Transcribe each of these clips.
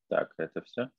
Так, это все.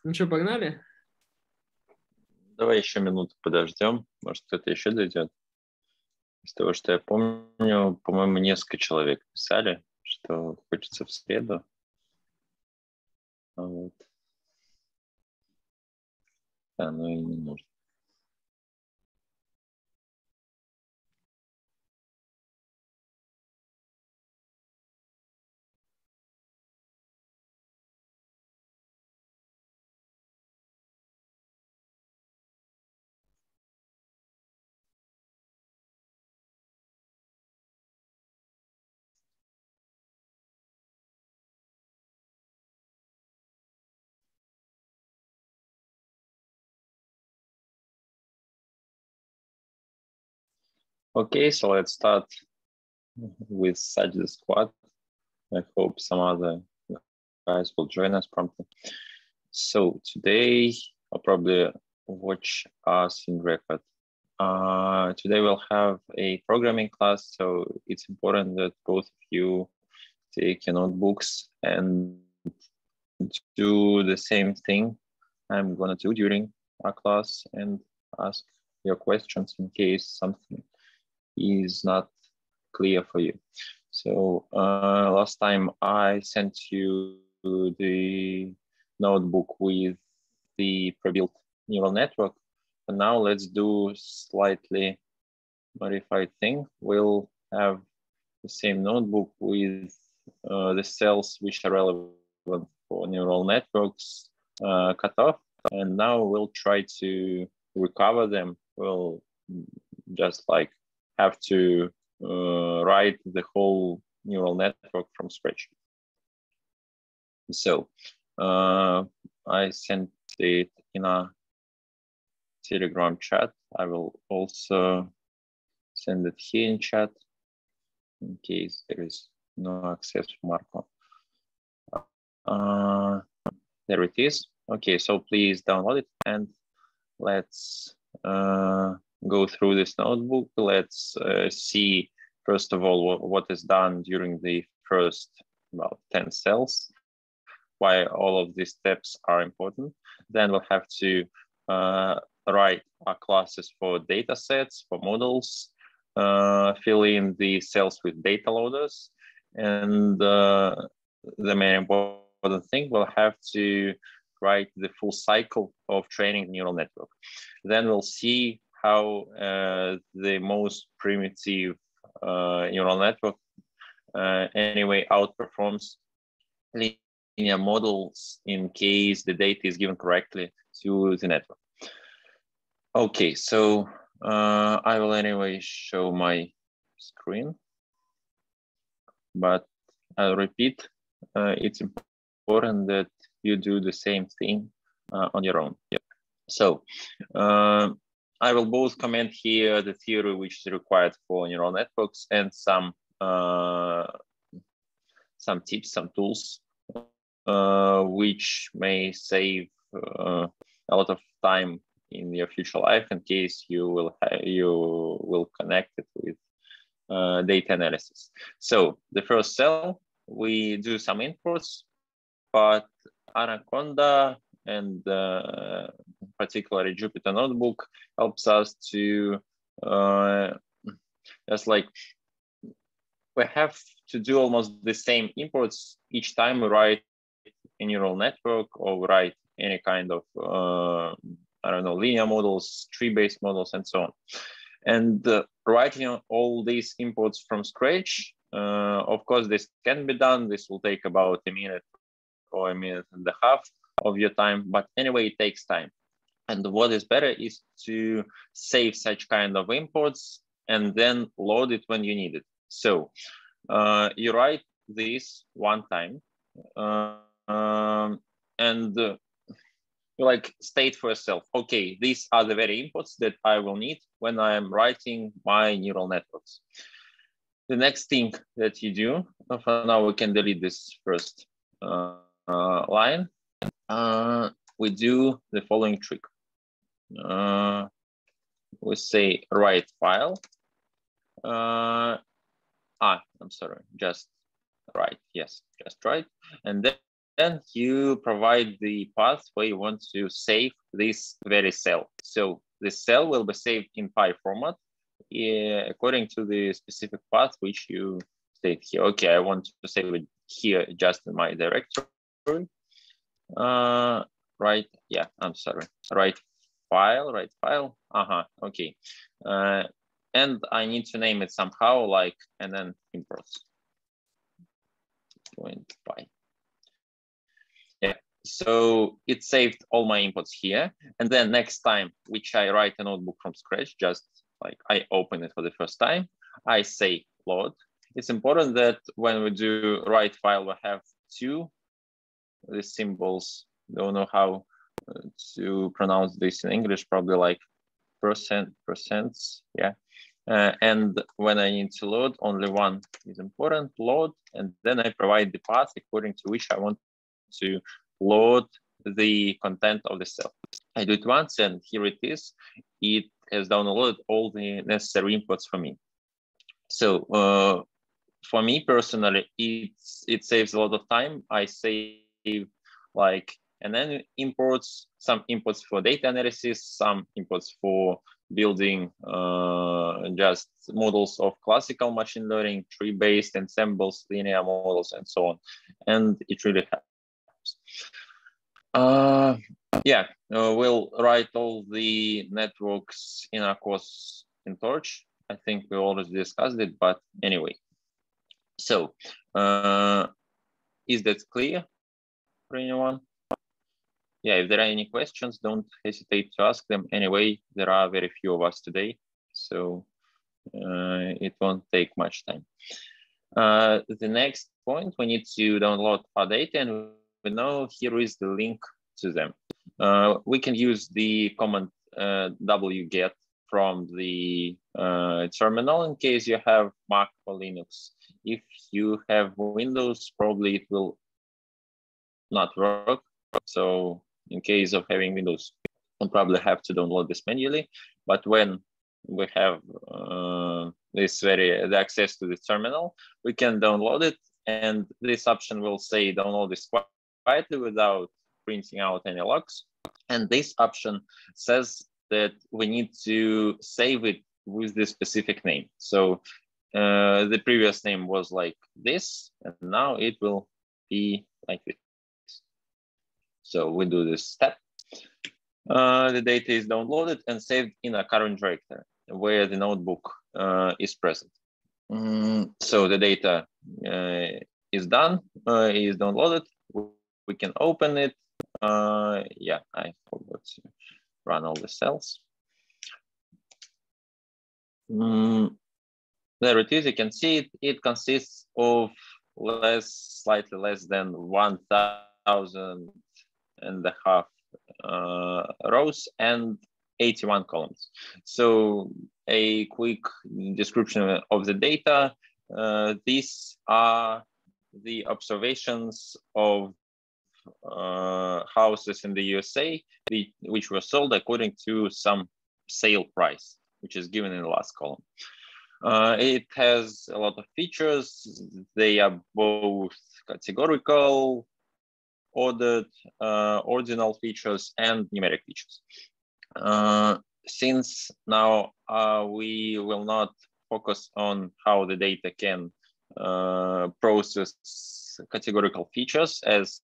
Ну что, погнали? Давай еще минуту подождем. Может, кто-то еще дойдет. Из того, что я помню, по-моему, несколько человек писали, что хочется в среду. Вот. Да, ну и не нужно. Okay, so let's start with Such the Squad. I hope some other guys will join us promptly. So today I'll probably watch us in record. Today we'll have a programming class, so it's important that both of you take your notebooks and do the same thing I'm gonna do during our class and ask your questions in case something is not clear for you. So last time I sent you the notebook with the pre-built neural network, and now let's do slightly modified thing. We'll have the same notebook with the cells which are relevant for neural networks cut off, and now we'll try to recover them. We'll just like have to write the whole neural network from scratch. So I sent it in a Telegram chat. I will also send it here in chat in case there is no access to Marco. There it is. Okay, so please download it and let's go through this notebook. Let's see, first of all, what is done during the first about 10 cells. Why all of these steps are important. Then we'll have to write our classes for data sets, for models, fill in the cells with data loaders. And the main important thing, we'll have to write the full cycle of training the neural network. Then we'll see how the most primitive neural network anyway outperforms linear models in case the data is given correctly to the network. Okay, so I will anyway show my screen, but I'll repeat, it's important that you do the same thing on your own. So I will both comment here the theory which is required for neural networks and some tips, some tools which may save a lot of time in your future life in case you will connect it with data analysis. So the first cell, we do some inputs, but Anaconda and particularly Jupyter Notebook helps us to just like we have to do almost the same inputs each time we write a neural network or write any kind of I don't know, linear models, tree-based models, and so on. And writing all these inputs from scratch, of course, this can be done. This will take about a minute or a minute and a half of your time, but anyway, it takes time. And what is better is to save such kind of inputs and then load it when you need it. So you write this one time and you like state for yourself, okay, these are the very inputs that I will need when I am writing my neural networks. The next thing that you do, for now we can delete this first line. We do the following trick. We say write file. I'm sorry, just write. Yes, just write. And then you provide the path where you want to save this very cell. So this cell will be saved in Py format according to the specific path which you state here. Okay, I want to save it here just in my directory. Right, yeah, I'm sorry. Write file. Okay. And I need to name it somehow, like, and then imports. .py. Yeah, so it saved all my inputs here. And then next time, which I write a notebook from scratch, just like I open it for the first time, I say load. It's important that when we do write file, we have two the symbols. Don't know how to pronounce this in English, probably like percents, yeah. And when I need to load, only one is important, load, and then I provide the path according to which I want to load the content of the cell. I do it once, and here it is. It has downloaded all the necessary inputs for me. So for me personally, it saves a lot of time. I save like, and then imports, some inputs for data analysis, some inputs for building just models of classical machine learning, tree-based ensembles, linear models, and so on. And it really helps. Yeah, we'll write all the networks in our course in Torch. I think we already discussed it, but anyway. So, is that clear for anyone? Yeah, if there are any questions, don't hesitate to ask them. Anyway, there are very few of us today, so it won't take much time. The next point, we need to download our data, and we know here is the link to them. We can use the command wget from the terminal in case you have Mac or Linux. If you have Windows, probably it will not work. So in case of having Windows, we'll probably have to download this manually. But when we have the access to the terminal, we can download it and this option will say download this quietly without printing out any logs. And this option says that we need to save it with the specific name. So the previous name was like this, and now it will be like this. So we do this step. The data is downloaded and saved in a current directory where the notebook is present. So the data is done, is downloaded. We can open it. Yeah, I forgot to run all the cells. There it is. You can see it. It consists of slightly less than 1,500 rows and 81 columns. So a quick description of the data. These are the observations of houses in the USA, which were sold according to some sale price, which is given in the last column. It has a lot of features. They are both categorical, ordered, ordinal features, and numeric features. Since now we will not focus on how the data can process categorical features, as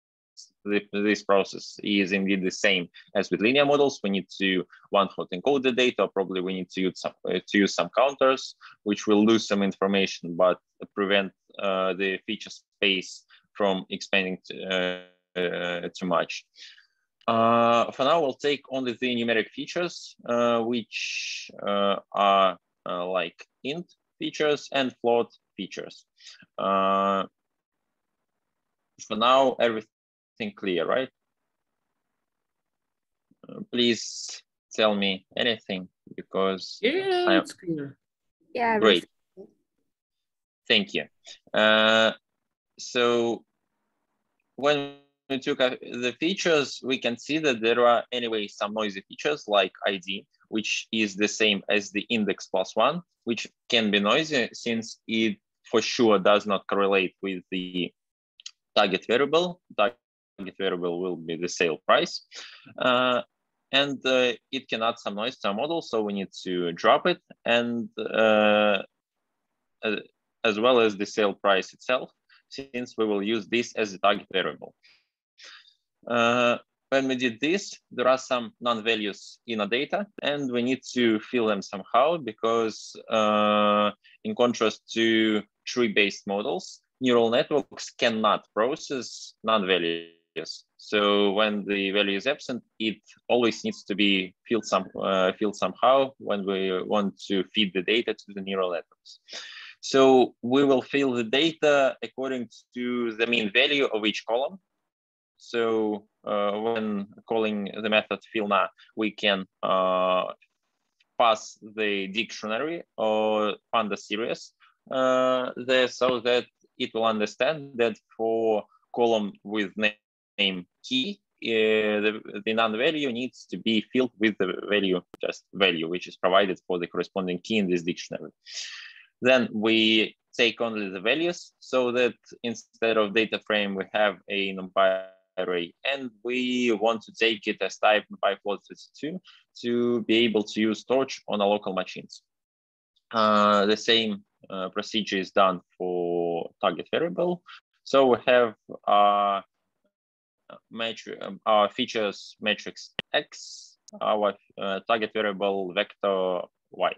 this process is indeed the same as with linear models. We need to one-hot encode the data. Probably we need to use some counters, which will lose some information, but prevent the feature space from expanding too much. For now, we'll take only the numeric features, which are like int features and float features. For now, everything clear, right? Please tell me anything, because yeah, it's clear. Yeah, great. Thank you. So when we took the features, we can see that there are anyway some noisy features like ID, which is the same as the index +1, which can be noisy since it for sure does not correlate with the target variable. Target variable will be the sale price. And it can add some noise to our model, so we need to drop it, and as well as the sale price itself, since we will use this as a target variable. When we did this, there are some non-values in our data, and we need to fill them somehow, because in contrast to tree-based models, neural networks cannot process non-values. So when the value is absent, it always needs to be filled somehow when we want to feed the data to the neural networks. So we will fill the data according to the mean value of each column. So when calling the method fillNA, we can pass the dictionary or panda series there, so that it will understand that for column with name key, the non-value needs to be filled with the value, just value, which is provided for the corresponding key in this dictionary. Then we take only the values, so that instead of data frame, we have a NumPy array, and we want to take it as type NumPy float32 to be able to use torch on our local machines. The same procedure is done for target variable. So we have our features matrix X, our target variable vector Y.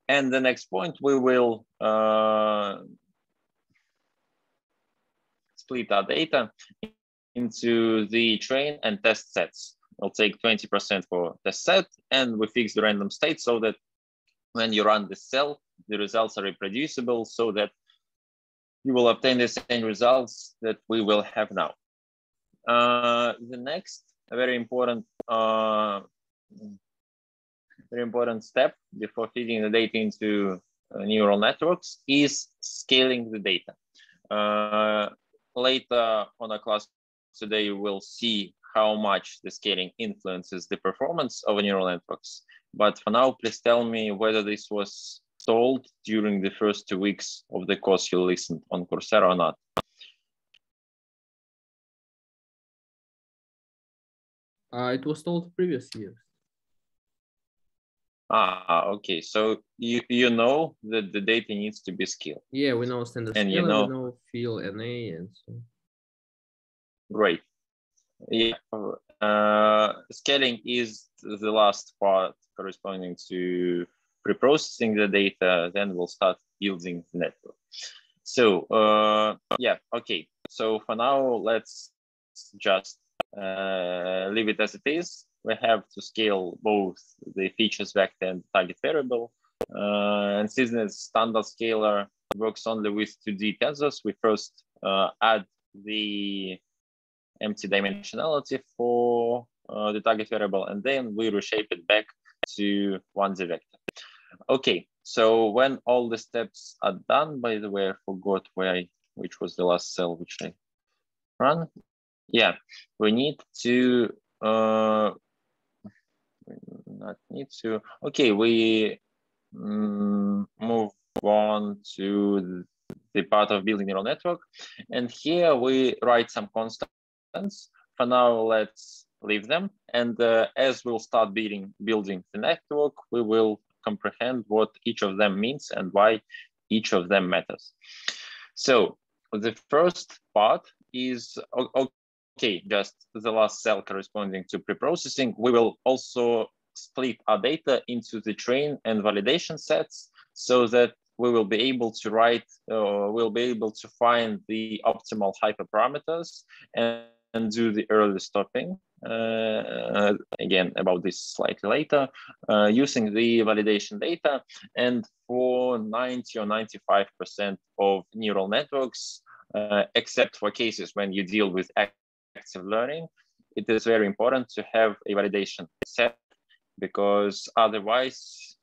And the next point, we will split our data into the train and test sets. We'll take 20% for test set, and we fix the random state so that when you run the cell, the results are reproducible, so that you will obtain the same results that we will have now. The next very important step before feeding the data into neural networks is scaling the data. Later on our class today, you will see how much the scaling influences the performance of neural networks. But for now, please tell me whether this was told during the first 2 weeks of the course you listened on Coursera or not? It was told previous years. Okay. So you know that the data needs to be scaled. Yeah, we know standard And scalar, you know, we know fill NA and so. Great. Yeah. Scaling is the last part corresponding to preprocessing the data. Then we'll start building the network. So yeah, okay. So for now, let's just leave it as it is. We have to scale both the features vector and target variable. And since the standard scalar works only with 2D tensors, we first add the empty dimensionality for the target variable, and then we reshape it back to 1D vector. Okay, so when all the steps are done, by the way, I forgot which was the last cell which I ran. Yeah, we need to not need to. Okay, we move on to the part of building neural network, and here we write some constants. For now, let's leave them, and as we'll start building the network, we will comprehend what each of them means and why each of them matters. So the first part is okay, just the last cell corresponding to preprocessing. We will also split our data into the train and validation sets so that we will be able to write, we'll be able to find the optimal hyperparameters and do the early stopping. Again, about this slightly later, using the validation data. And for 90 or 95% of neural networks, except for cases when you deal with active learning, it is very important to have a validation set, because otherwise,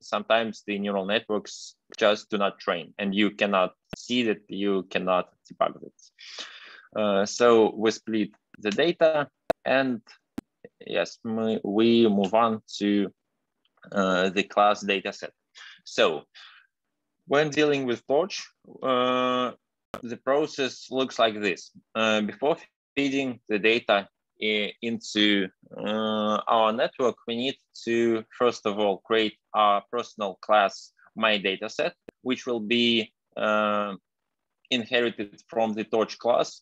sometimes the neural networks just do not train and you cannot see that, you cannot debug it. So we split the data, and yes, we move on to the class data set. So when dealing with Torch, the process looks like this. Before feeding the data into our network, we need to, first of all, create our personal class myDataset, which will be inherited from the Torch class.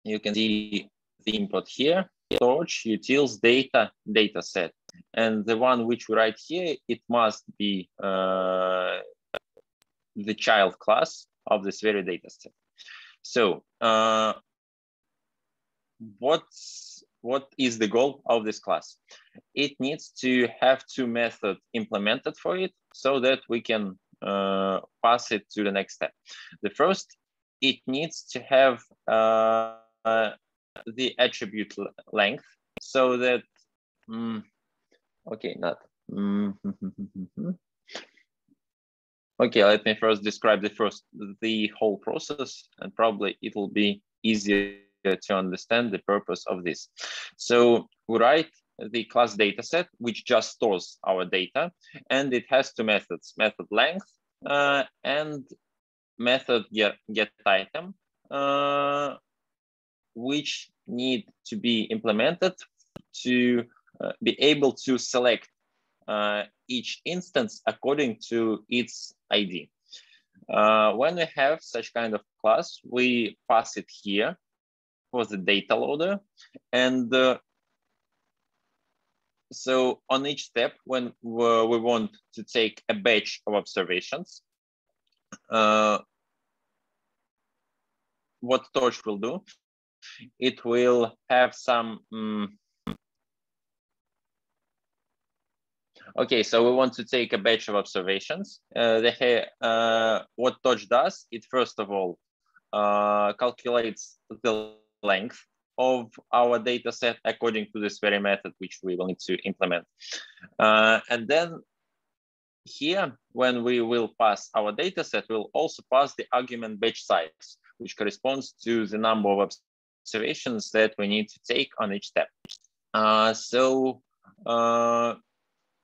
You can see the input here, Torch utils data dataset. And the one which we write here, it must be the child class of this very dataset. So what is the goal of this class? It needs to have two methods implemented for it so that we can pass it to the next step. The first, it needs to have the attribute length so that, okay, not. Okay, let me first describe the whole process, and probably it will be easier to understand the purpose of this. So we write the class dataset, which just stores our data, and it has two methods: method length and method get item, which need to be implemented to be able to select each instance according to its ID. When we have such kind of class, we pass it here for the data loader. And so on each step, when we want to take a batch of observations, what Torch will do, it will have some, okay, so we want to take a batch of observations. What Torch does, it first of all calculates the length of our data set according to this very method, which we will need to implement. And then here, when we will pass our data set, we'll also pass the argument batch size, which corresponds to the number of observations that we need to take on each step. So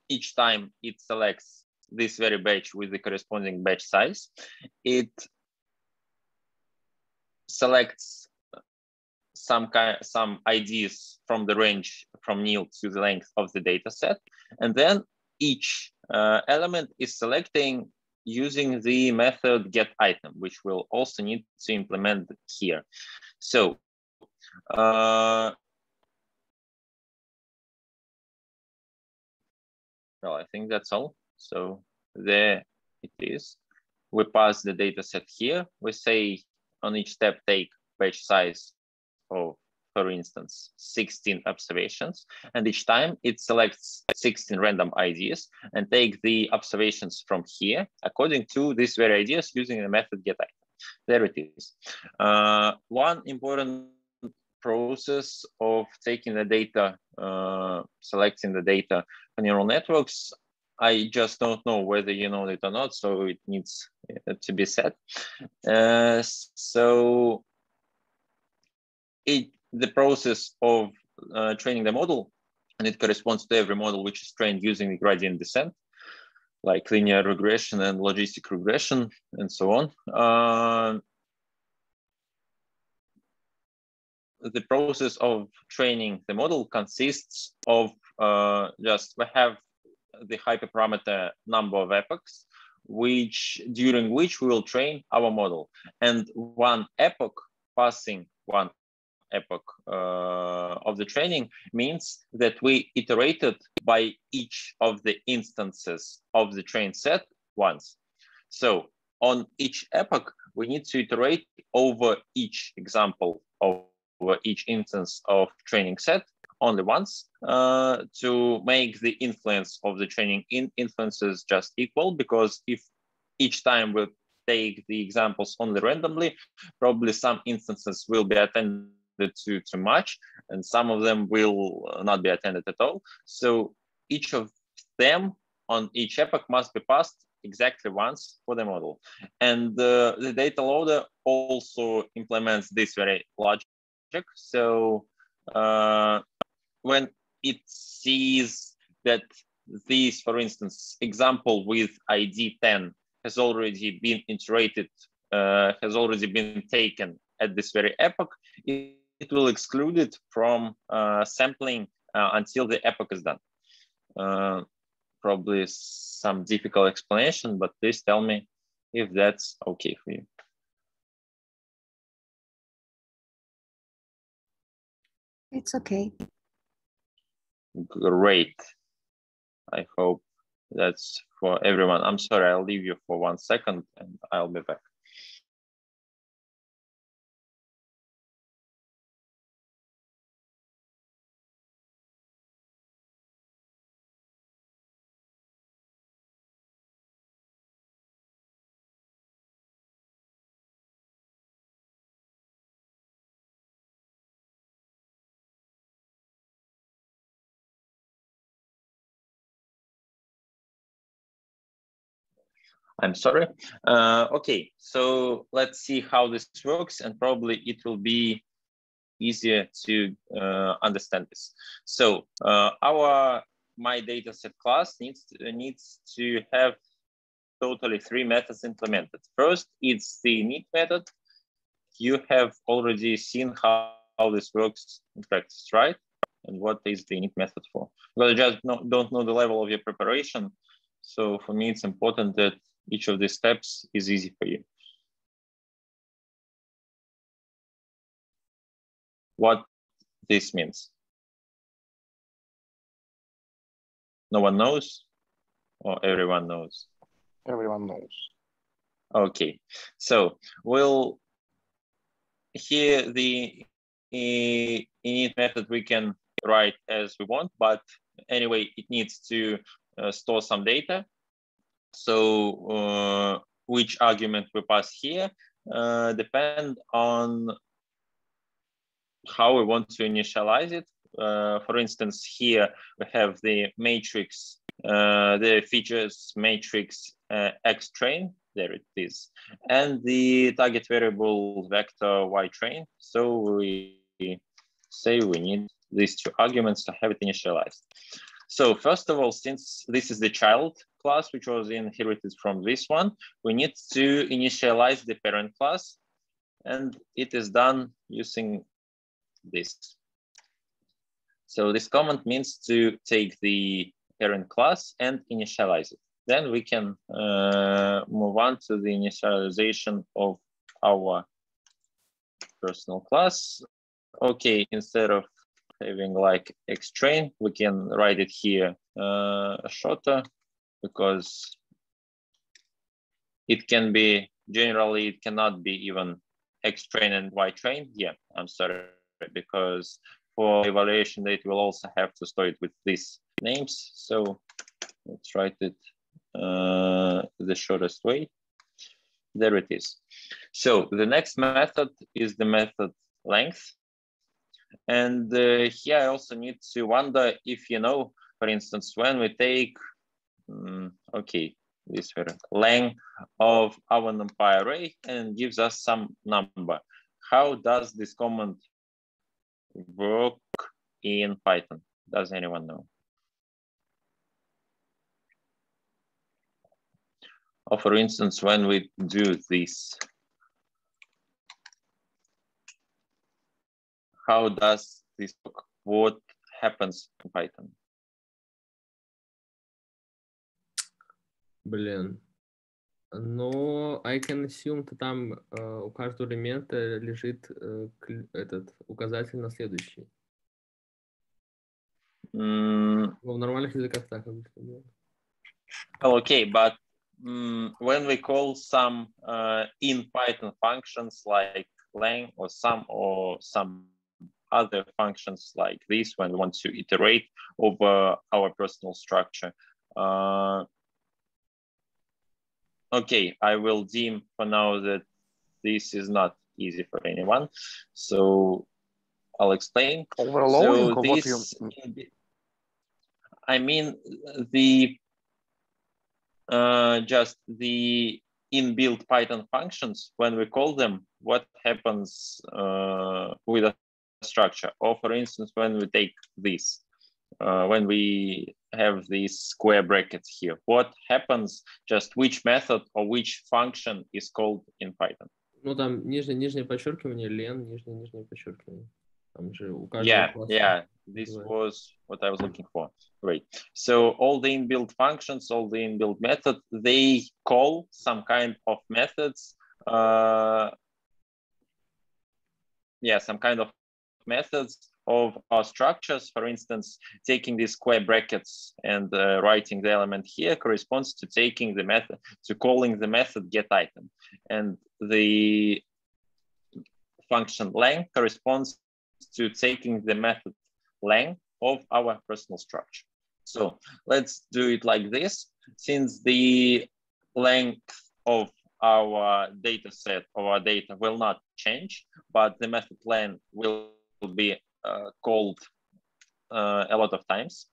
each time it selects this very batch with the corresponding batch size. It selects some IDs from the range from nil to the length of the data set. And then each element is selecting using the method getItem, which we'll also need to implement here. So well, I think that's all. So there it is. We pass the data set here. We say on each step, take batch size of, for instance, 16 observations. And each time it selects 16 random IDs and take the observations from here according to these very IDs using the method getItem. There it is. One important process of taking the data, selecting the data for neural networks, I just don't know whether you know it or not, so it needs to be said. So the process of training the model, and it corresponds to every model which is trained using the gradient descent, like linear regression and logistic regression, and so on. The process of training the model consists of we have the hyperparameter number of epochs, during which we will train our model. And one epoch, passing one epoch of the training, means that we iterated by each of the instances of the train set once. So on each epoch, we need to iterate over each example of each instance of training set only once to make the influence of the training influences just equal, because if each time we take the examples only randomly, probably some instances will be attended to too much and some of them will not be attended at all. So each of them on each epoch must be passed exactly once for the model. And the data loader also implements this very logic. So when it sees that this, for instance, example with ID 10 has already been iterated, has already been taken at this very epoch, it will exclude it from sampling until the epoch is done. Probably some difficult explanation, but please tell me if that's okay for you. It's okay. Great. I hope that's for everyone. I'm sorry, I'll leave you for 1 second and I'll be back. I'm sorry. Okay, so let's see how this works, and probably it will be easier to understand this. So my dataset class needs to have totally 3 methods implemented. First, it's the Init method. You have already seen how this works in practice, right? And what is the Init method for? Well, I just don't know the level of your preparation. So for me, it's important that each of these steps is easy for you. What this means? No one knows, or everyone knows? Everyone knows. Okay, so we'll here the init method we can write as we want, but anyway, it needs to store some data. So which argument we pass here depend on how we want to initialize it. For instance, here we have the matrix, the features matrix X train, there it is, and the target variable vector Y train. So we say we need these 2 arguments to have it initialized. So first of all, since this is the child class, which was inherited from this one, we need to initialize the parent class, and it is done using this. So this command means to take the parent class and initialize it. Then we can move on to the initialization of our personal class. Okay, instead of having like xtrain, we can write it here shorter, because it can be, generally it cannot be even xtrain and ytrain. Yeah, I'm sorry, because for evaluation data we'll also have to store it with these names. So let's write it the shortest way. There it is. So the next method is the method length. And here I also need to wonder if, you know, for instance, when we take, okay, this length of our numpy array and gives us some number, how does this command work in Python? Does anyone know? Or for instance, when we do this, how does this work? What happens in Python? Блин. Но I can assume, что там у каждого элемента лежит этот указатель на следующий. В нормальных языках так обычно делают. Okay, but when we call some in Python functions like len or some other functions like this, when we want to iterate over our personal structure, okay, I will deem for now that this is not easy for anyone, so I'll explain. Overloading, so or what you... I mean the just the inbuilt Python functions, when we call them, what happens with a structure? Or for instance, when we take this, when we have these square brackets here, what happens, just which method or which function is called in Python? Ну, там нижнее подчеркивание, len, нижнее подчеркивание. Там же у каждого класса. Yeah, this was what I was looking for. Great. So all the inbuilt functions, all the inbuilt methods, they call some kind of methods. Some kind of methods of our structures. For instance, taking these square brackets and writing the element here corresponds to taking the method, to calling the method getItem. And the function len corresponds to taking the method len of our personal structure. So let's do it like this. Since the length of our data set or our data will not change, but the method len will be called a lot of times,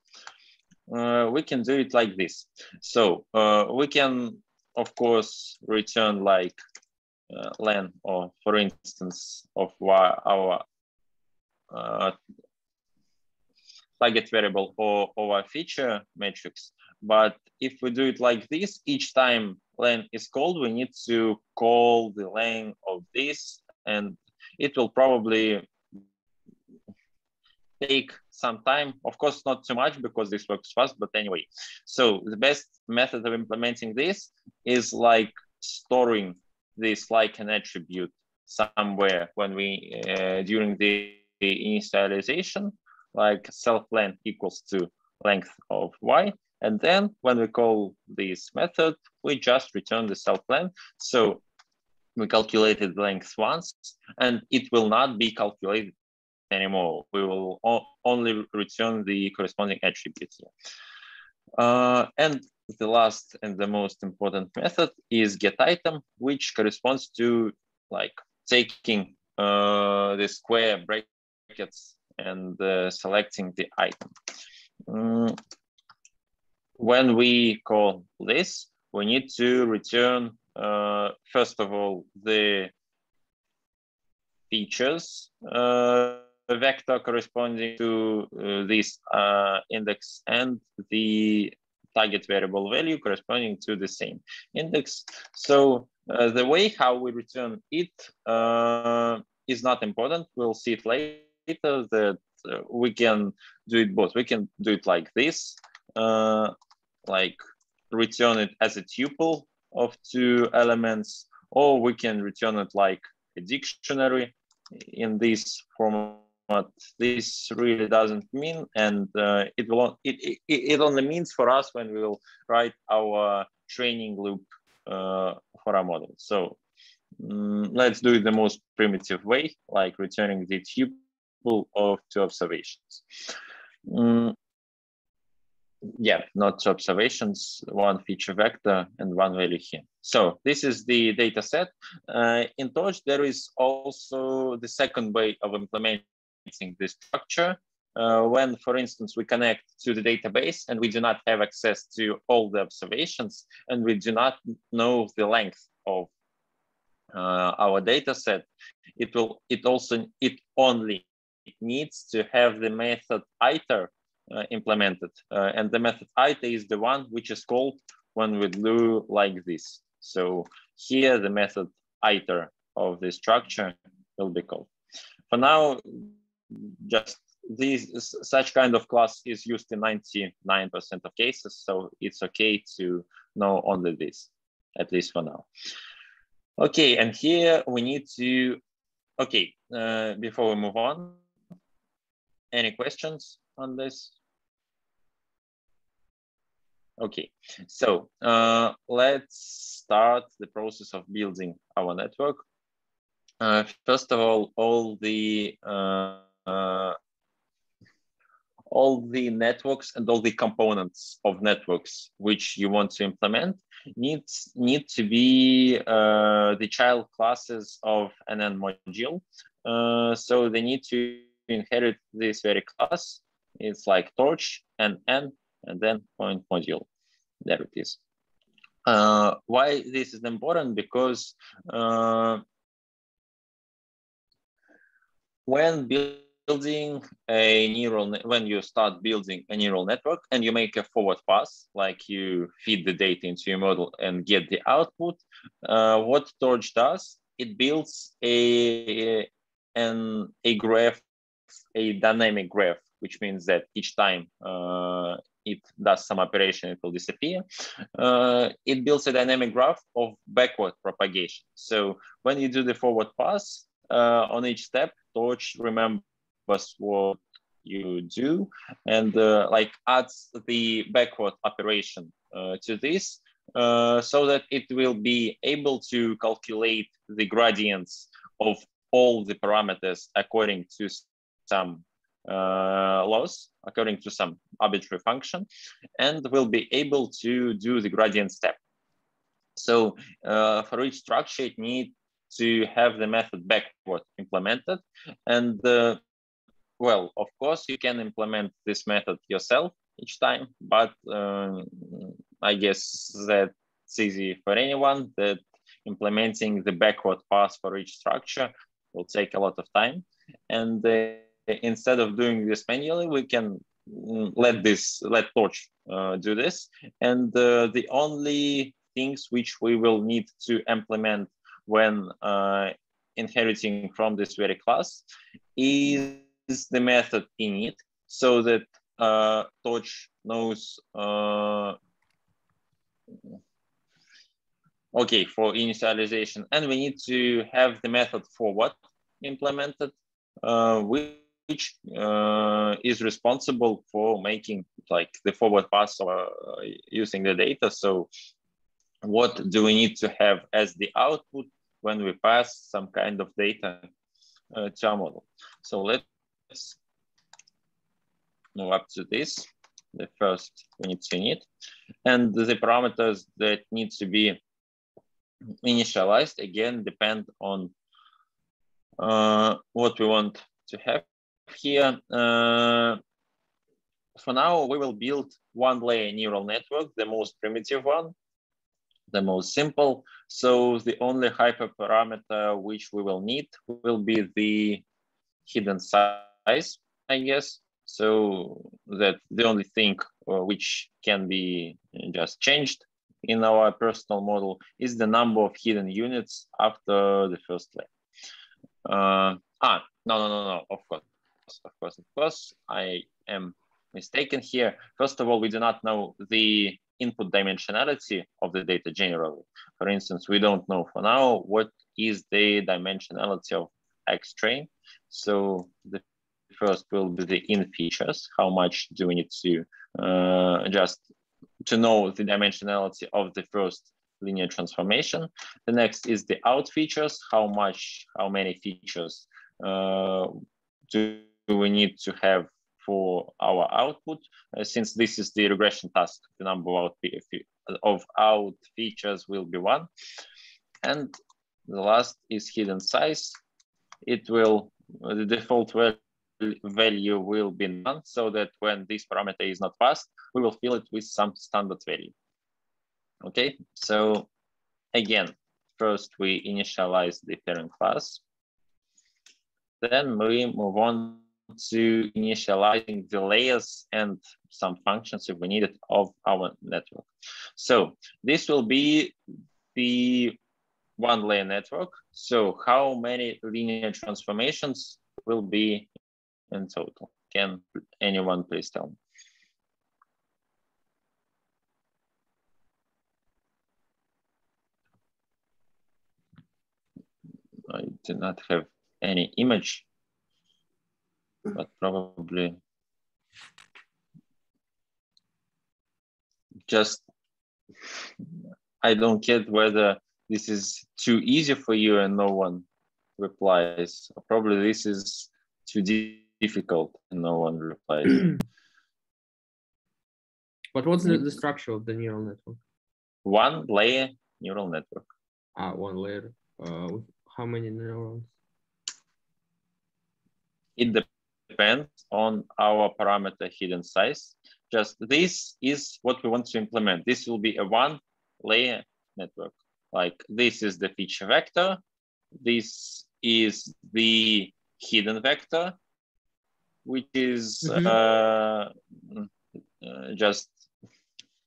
we can do it like this. So we can, of course, return like len, or for instance, of our target variable or our feature matrix. But if we do it like this, each time len is called, we need to call the len of this, and it will probably take some time. Of course, not too much because this works fast, but anyway. So the best method of implementing this is like storing this like an attribute somewhere when we, during the initialization, like self len equals to length of y. And then when we call this method, we just return the self len. So we calculated length once, and it will not be calculated anymore. We will only return the corresponding attributes here. And the last and the most important method is getItem, which corresponds to like taking the square brackets and selecting the item. When we call this, we need to return, first of all, the features vector corresponding to this index and the target variable value corresponding to the same index. So the way how we return it is not important. We'll see it later that we can do it both. We can do it like this, like return it as a tuple of two elements, or we can return it like a dictionary in this format. This really doesn't mean, and it only means for us when we will write our training loop for our model. So let's do it the most primitive way, like returning the tuple of two observations. Yeah, not two observations, one feature vector and one value here. So this is the data set. In Torch, there is also the second way of implementing this structure. When, for instance, we connect to the database and we do not have access to all the observations and we do not know the length of our data set, it only needs to have the method iter implemented, and the method iter is the one which is called when we do like this. So here the method iter of the structure will be called. For now, just such kind of class is used in 99% of cases, so it's okay to know only this, at least for now. Okay, and here we need to, okay, before we move on, any questions on this? Okay, so let's start the process of building our network. First of all the networks and all the components of networks which you want to implement need to be the child classes of an N module. So they need to inherit this very class. It's like torch and N and then point module. There it is. Why this is important? Because when you start building a neural network and you make a forward pass, like you feed the data into your model and get the output, what Torch does, it builds a graph, a dynamic graph, which means that each time it does some operation, it will disappear. It builds a dynamic graph of backward propagation. So when you do the forward pass, on each step, Torch remembers what you do and like adds the backward operation to this, so that it will be able to calculate the gradients of all the parameters according to some laws, according to some arbitrary function, and will be able to do the gradient step. So for each structure, it needs to have the method backward implemented. And well, of course, you can implement this method yourself each time, but I guess that's easy for anyone, that implementing the backward pass for each structure will take a lot of time. And instead of doing this manually, we can let Torch do this. And the only things which we will need to implement when inheriting from this very class is the method init, so that Torch knows, okay, for initialization, and we need to have the method forward implemented, which is responsible for making like the forward pass or using the data. So what do we need to have as the output when we pass some kind of data to our model? So let's move up to this. The first we need to init, and the parameters that need to be initialized again depend on what we want to have here. For now, we will build one layer neural network, the most primitive one, the most simple. So the only hyperparameter which we will need will be the hidden size size, I guess. So that the only thing which can be just changed in our personal model is the number of hidden units after the first layer. No, of course, I am mistaken here. First of all, we do not know the input dimensionality of the data generally. For instance, we don't know for now what is the dimensionality of X train. So the first will be the in features. How much do we need to just to know the dimensionality of the first linear transformation? The next is the out features. How many features do we need to have for our output? Since this is the regression task, the number of out features will be 1. And the last is hidden size. The default value will be none, so that when this parameter is not passed, we will fill it with some standard value. Okay, so again, first we initialize the parent class. Then we move on to initializing the layers and some functions if we need it of our network. So this will be the one layer network. So how many linear transformations will be in total? Can anyone please tell me? I do not have any image, but probably just, I don't get whether this is too easy for you and no one replies. Probably this is too difficult and no one replies. But what's the structure of the neural network? One layer neural network. One layer. How many neurons? It depends on our parameter hidden size. Just this is what we want to implement. This will be a one layer network. Like this is the feature vector. This is the hidden vector, which is just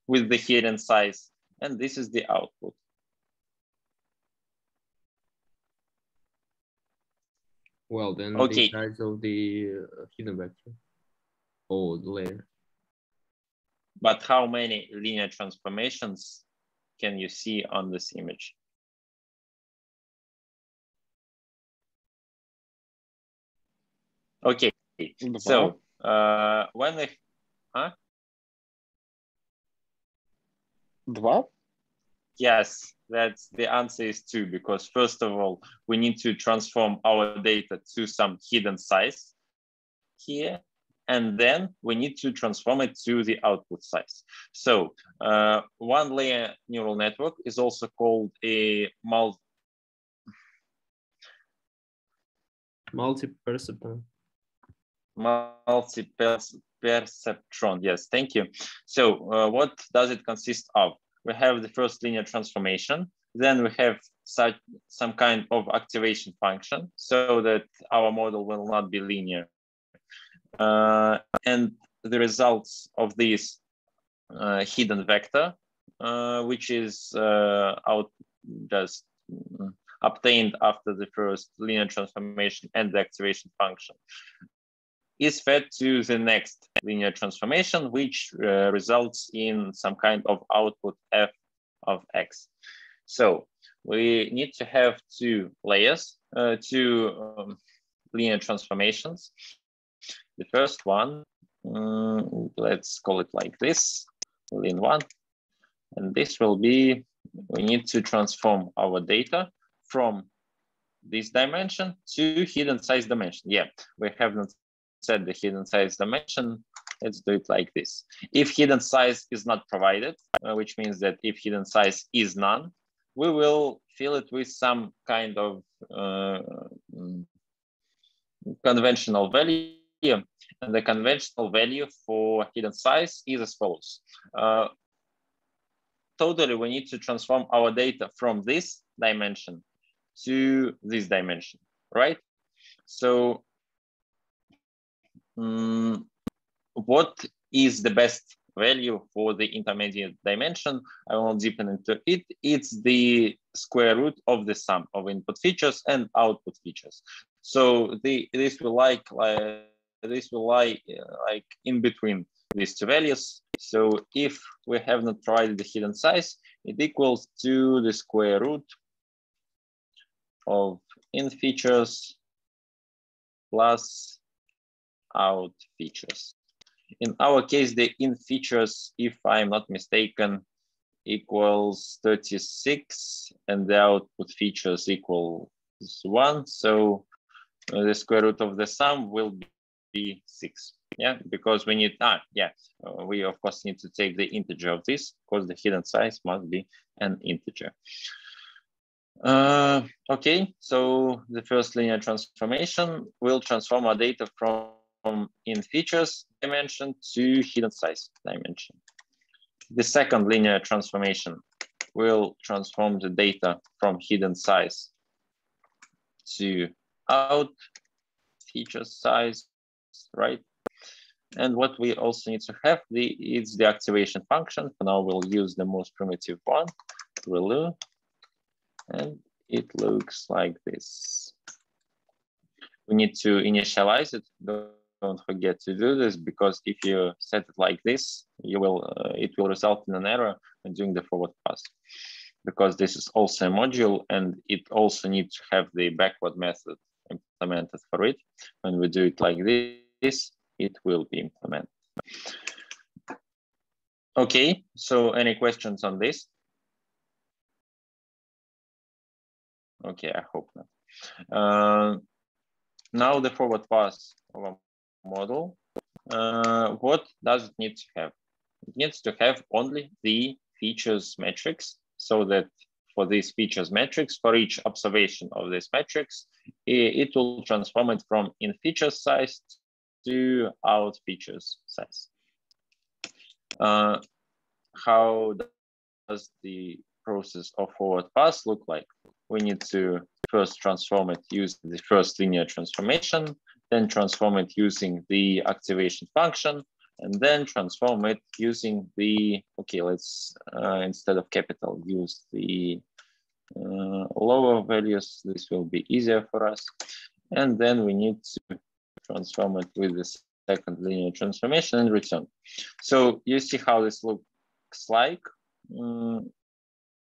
with the hidden size. And this is the output. Well, then okay. The size of the hidden vector. Oh, the layer. But how many linear transformations can you see on this image? Okay, so when we, Два? Yes, that's the answer is 2, because first of all, we need to transform our data to some hidden size here, and then we need to transform it to the output size. So one layer neural network is also called a multi-perceptron. Multi-perceptron, yes, thank you. So what does it consist of? We have the first linear transformation, then we have some kind of activation function so that our model will not be linear. And the results of this hidden vector, which is just obtained after the first linear transformation and the activation function, is fed to the next linear transformation, which results in some kind of output f of x. So we need to have two layers, two linear transformations. The first one, let's call it like this, lin 1. And this will be, we need to transform our data from this dimension to hidden size dimension. Yeah, we have not set the hidden size dimension. Let's do it like this. If hidden size is not provided, which means that if hidden size is none, we will fill it with some kind of conventional value. And the conventional value for hidden size is as follows. Totally, we need to transform our data from this dimension to this dimension, right? So what is the best value for the intermediate dimension? I will deepen into it. It's the square root of the sum of input features and output features. So this will lie in between these two values. So if we have not tried the hidden size, it equals to the square root of in features plus out features. In our case, the in features, if I'm not mistaken, equals 36, and the output features equals 1. So the square root of the sum will be 6. Yeah, because we need, we of course need to take the integer of this, because the hidden size must be an integer. Okay, so the first linear transformation will transform our data from in features dimension to hidden size dimension. The second linear transformation will transform the data from hidden size to out feature size, right? And what we also need to have is the activation function. For now, we'll use the most primitive one, relu, and it looks like this. We need to initialize it. Don't forget to do this, because if you set it like this, it will result in an error when doing the forward pass, because this is also a module and it also needs to have the backward method implemented for it. When we do it like this, it will be implemented. Okay, so any questions on this? Okay, I hope not. Now the forward pass of a model. What does it need to have? It needs to have only the features matrix, so that for these features matrix, for each observation of this matrix, it will transform it from in features size to out features size. How does the process of forward pass look like? We need to first transform it using the first linear transformation, then transform it using the activation function, and then transform it using the, okay, let's, instead of capital, use the lower values. This will be easier for us. And then we need to transform it with the second linear transformation and return. So you see how this looks like.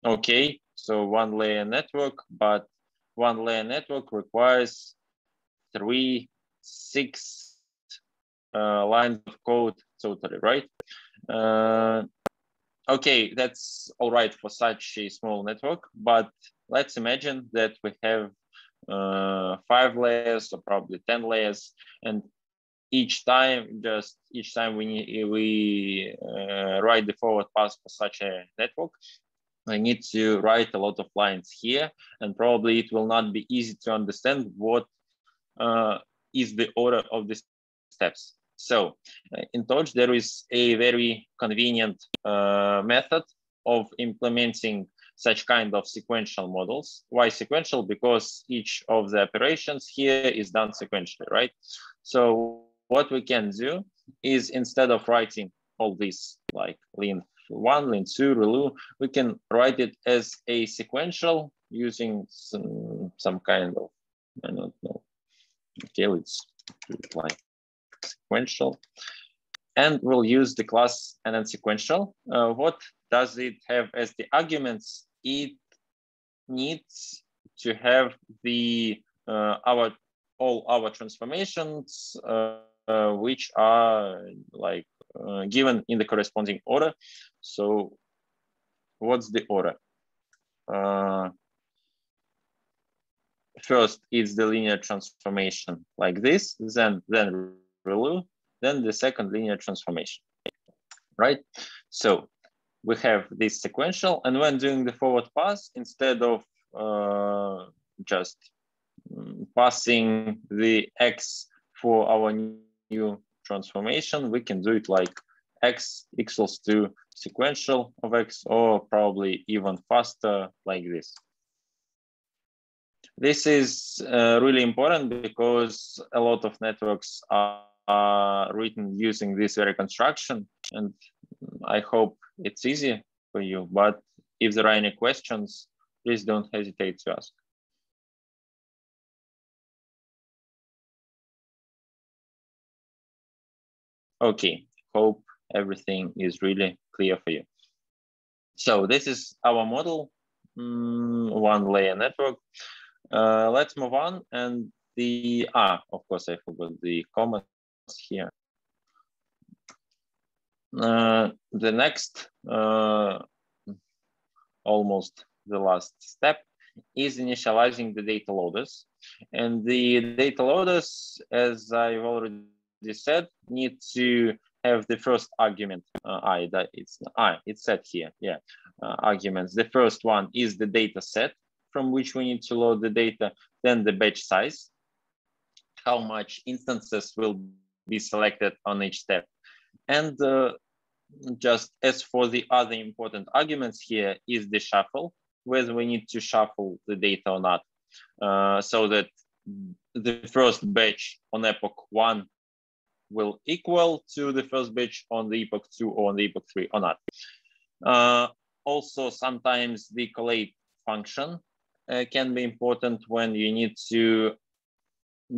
Okay, so one layer network, but one layer network requires 6 lines of code totally, right? Okay, that's all right for such a small network, but let's imagine that we have 5 layers or probably 10 layers, and each time we write the forward pass for such a network, I need to write a lot of lines here, and probably it will not be easy to understand what is the order of the steps. So in Torch, there is a very convenient method of implementing such kind of sequential models. Why sequential? Because each of the operations here is done sequentially, right? So what we can do is, instead of writing all this like lin1, lin2, relu, we can write it as a sequential using some kind of, I don't know. Okay, let's do it like sequential, and we'll use the class and then sequential. What does it have as the arguments? It needs to have the all our transformations which are like given in the corresponding order. So what's the order? First is the linear transformation like this, then relu, then the second linear transformation, right? So we have this sequential, and when doing the forward pass, instead of just passing the x for our new transformation, we can do it like x equals to sequential of x, or probably even faster like this. This is really important because a lot of networks are written using this very construction, and I hope it's easy for you. But if there are any questions, please don't hesitate to ask. Okay, hope everything is really clear for you. So this is our model, one layer network. Let's move on. And of course, I forgot the commas here. The next, almost the last step, is initializing the data loaders. And the data loaders, as I've already said, need to have the first argument, it's set here, yeah, arguments. The first one is the data set from which we need to load the data, then the batch size, how much instances will be selected on each step. And just as for the other important arguments here is the shuffle, whether we need to shuffle the data or not, so that the first batch on epoch 1 will equal to the first batch on the epoch 2 or on the epoch 3 or not. Also, sometimes the collate function can be important when you need to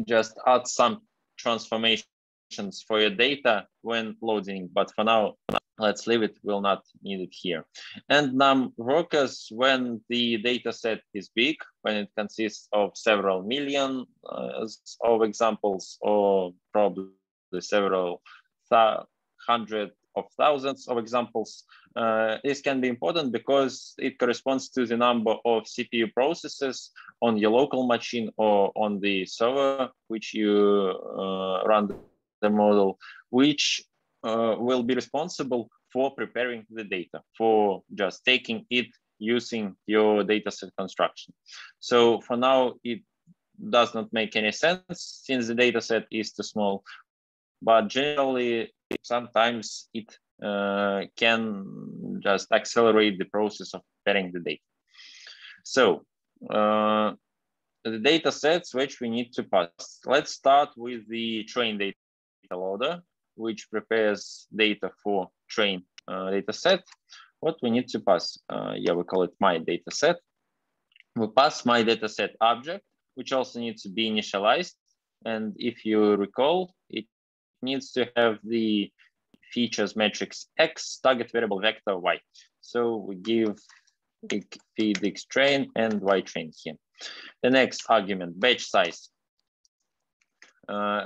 just add some transformations for your data when loading, but for now, let's leave it, we'll not need it here. And num workers when the data set is big, when it consists of several million of examples, or probably several hundred of thousands of examples. This can be important because it corresponds to the number of CPU processes on your local machine or on the server which you run the model, which will be responsible for preparing the data, for just taking it using your dataset construction. So for now, it does not make any sense since the dataset is too small, but generally, sometimes it can just accelerate the process of preparing the data. So the data sets which we need to pass. Let's start with the train data loader, which prepares data for train data set. What we need to pass? Yeah, we call it my data set. We pass my data set object, which also needs to be initialized. And if you recall, it needs to have the features matrix X, target variable vector Y. So we give feed X train and Y train here. The next argument, batch size.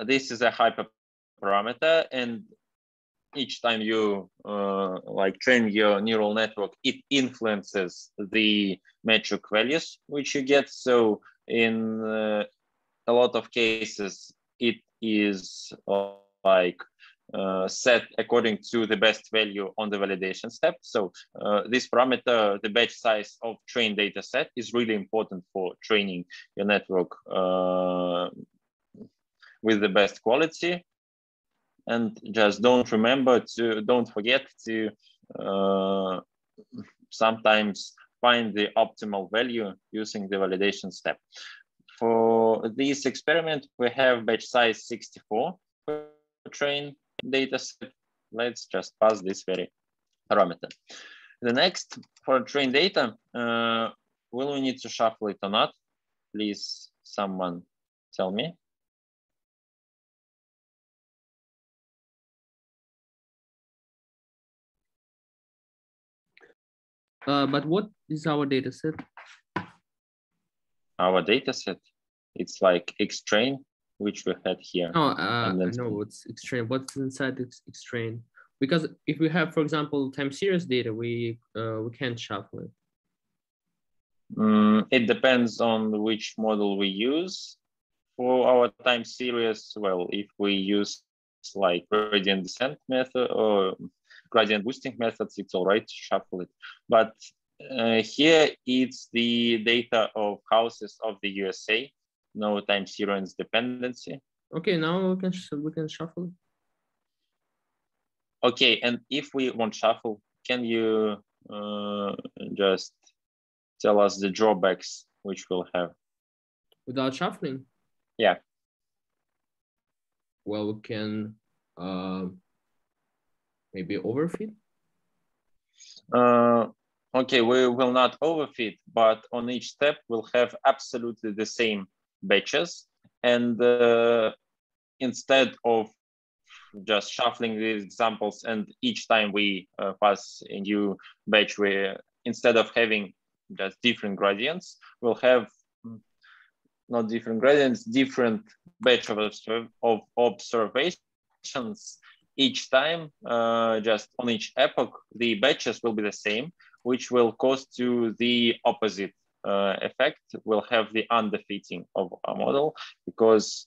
This is a hyperparameter, and each time you train your neural network, it influences the metric values which you get. So in a lot of cases, it is set according to the best value on the validation step. So this parameter, the batch size of trained data set, is really important for training your network with the best quality. And just don't forget to sometimes find the optimal value using the validation step. For this experiment, we have batch size 64 for train data set. Let's just pass this very parameter. The next, for train data, will we need to shuffle it or not? Please, someone tell me. But what is our data set? Our data set, it's like X-train, which we had here. I know it's X-train. What's inside X-train? Because if we have, for example, time series data, we can't shuffle it. It depends on which model we use. For our time series, well, if we use like gradient descent method or gradient boosting methods, it's all right to shuffle it. But here it's the data of houses of the USA, no time series dependency. Okay, now we can shuffle it. Okay, and if we want shuffle, can you just tell us the drawbacks which we'll have? Without shuffling? Yeah. well, we can maybe overfit. Okay, we will not overfit, but on each step we'll have absolutely the same batches. And instead of just shuffling these examples and each time we pass a new batch, instead of having just different gradients, we'll have not different gradients, different batch of observations. Each time, just on each epoch, the batches will be the same, which will cause to the opposite effect. We'll have the underfitting of our model because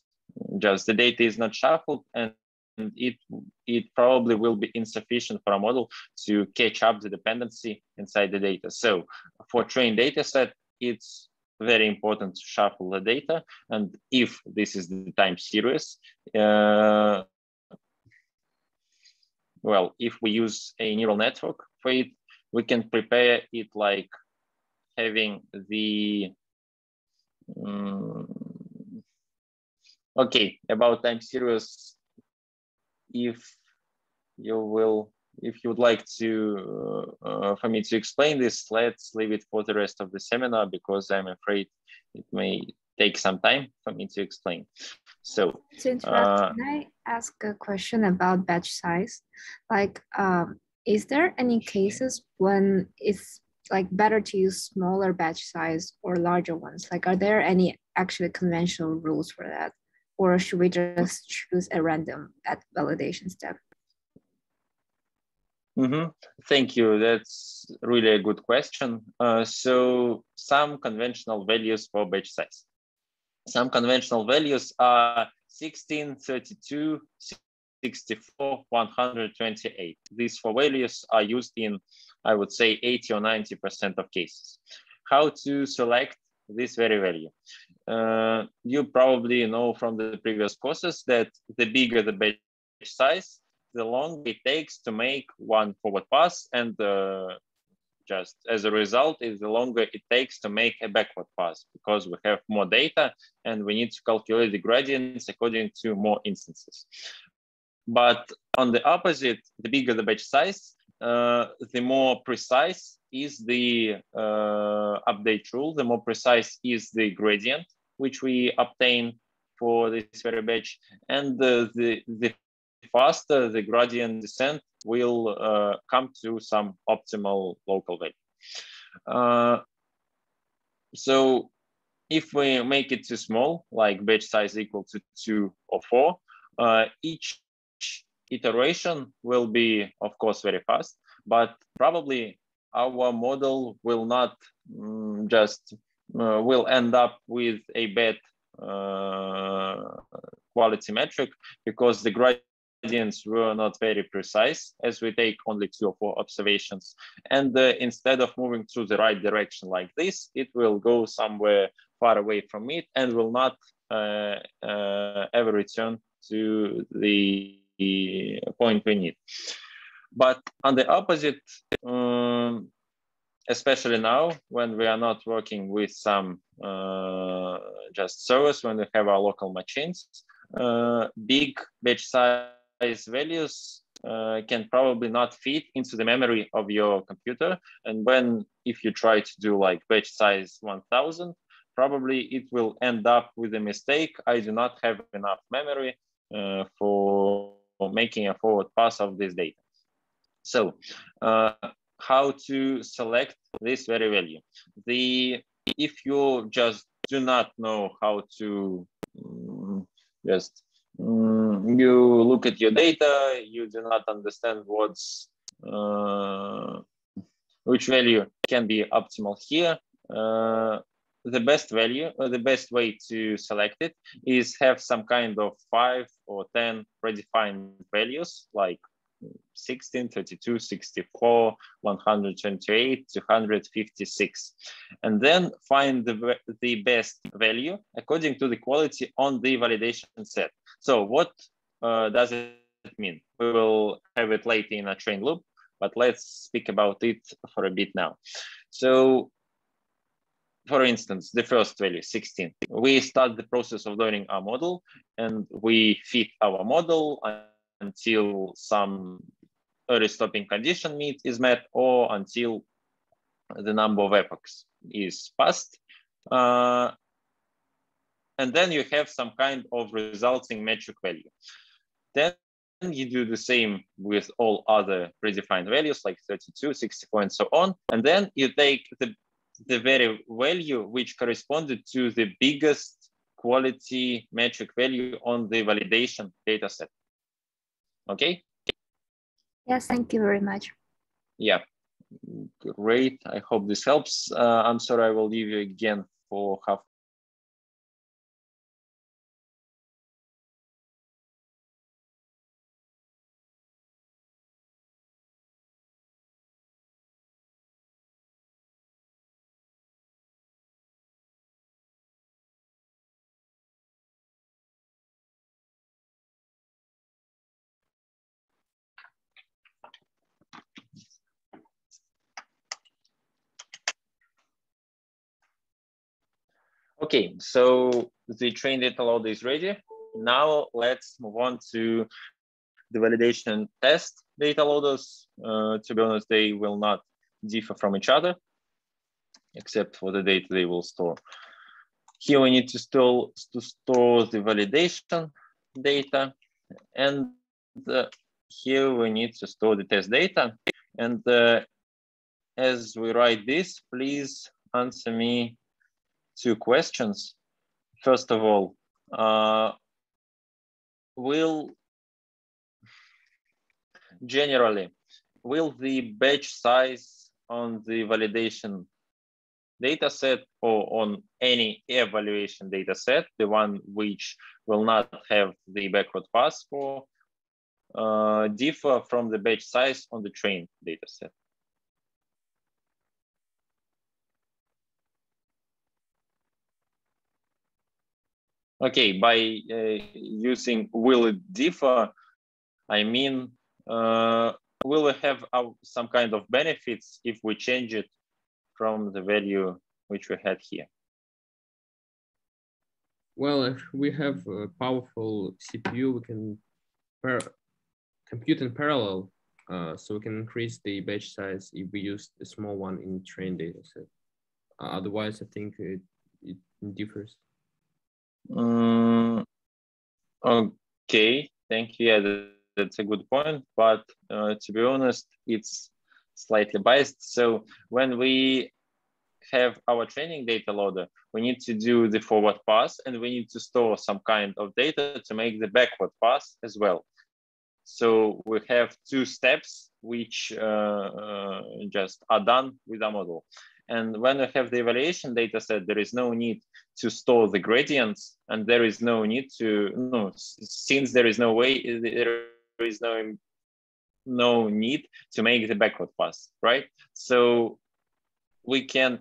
just the data is not shuffled, and it probably will be insufficient for a model to catch up the dependency inside the data. So for trained data set, it's very important to shuffle the data. And if this is the time series, well, if we use a neural network for it, we can prepare it like having the, okay, about time series, if you would like to, for me to explain this, let's leave it for the rest of the seminar, because I'm afraid it may take some time for me to explain. So, to interrupt, can I ask a question about batch size? Like, is there any cases when it's like better to use smaller batch size or larger ones? Like, are there any actually conventional rules for that? Or should we just choose a random at validation step? Thank you. That's really a good question. So some conventional values for batch size. Some conventional values are 16, 32, 64, 128. These four values are used in, I would say, 80 or 90% of cases. How to select this very value? You probably know from the previous courses that the bigger the batch size, the longer it takes to make one forward pass, and just as a result, is the longer it takes to make a backward pass, because we have more data and we need to calculate the gradients according to more instances. But on the opposite, the bigger the batch size, the more precise is the update rule, the more precise is the gradient which we obtain for this very batch, and the faster the gradient descent will come to some optimal local value. So if we make it too small, like batch size equal to 2 or 4, each iteration will be, of course, very fast, but probably our model will not will end up with a bad quality metric, because the gradients were not very precise, as we take only 2 or 4 observations. And instead of moving to the right direction like this, it will go somewhere far away from it and will not ever return to the point we need. But on the opposite, especially now when we are not working with some just servers, when we have our local machines, big batch size values can probably not fit into the memory of your computer. And if you try to do like batch size 1000, probably it will end up with a mistake. I do not have enough memory for making a forward pass of this data. So how to select this very value? If you just do not know how to you look at your data, you do not understand which value can be optimal here, the best value, or the best way to select it is have some kind of 5 or 10 predefined values, like 16, 32, 64, 128, 256, and then find the best value according to the quality on the validation set. So what does it mean? We will have it later in a train loop, but let's speak about it for a bit now. So for instance, the first value, 16. We start the process of learning our model, and we fit our model until some early stopping condition is met, or until the number of epochs is passed. And then you have some kind of resulting metric value. Then you do the same with all other predefined values like 32, 64, and so on. And then you take the very value which corresponded to the biggest quality metric value on the validation data set. Okay? Yes, thank you very much. Yeah, great. I hope this helps. I'm sorry, I will leave you again for half. Okay, so the train data loader is ready. Now let's move on to the validation test data loaders. To be honest, they will not differ from each other, except for the data they will store. Here we need to store the validation data, and here we need to store the test data. And as we write this, please answer me 2 questions. First of all, will the batch size on the validation data set or on any evaluation data set, the one which will not have the backward pass for, differ from the batch size on the trained data set? Okay, by using will it differ, I mean, will we have some kind of benefits if we change it from the value which we had here? Well, if we have a powerful CPU, we can compute in parallel, so we can increase the batch size if we use the small one in trained data set. Otherwise, I think it differs. Okay, thank you. Yeah, that's a good point, but to be honest, it's slightly biased. So when we have our training data loader, we need to do the forward pass, and we need to store some kind of data to make the backward pass as well. So we have 2 steps which just are done with our model. And when we have the evaluation data set, there is no need to store the gradients, and there is no need to, since there is no way, there is no need to make the backward pass, right? So we can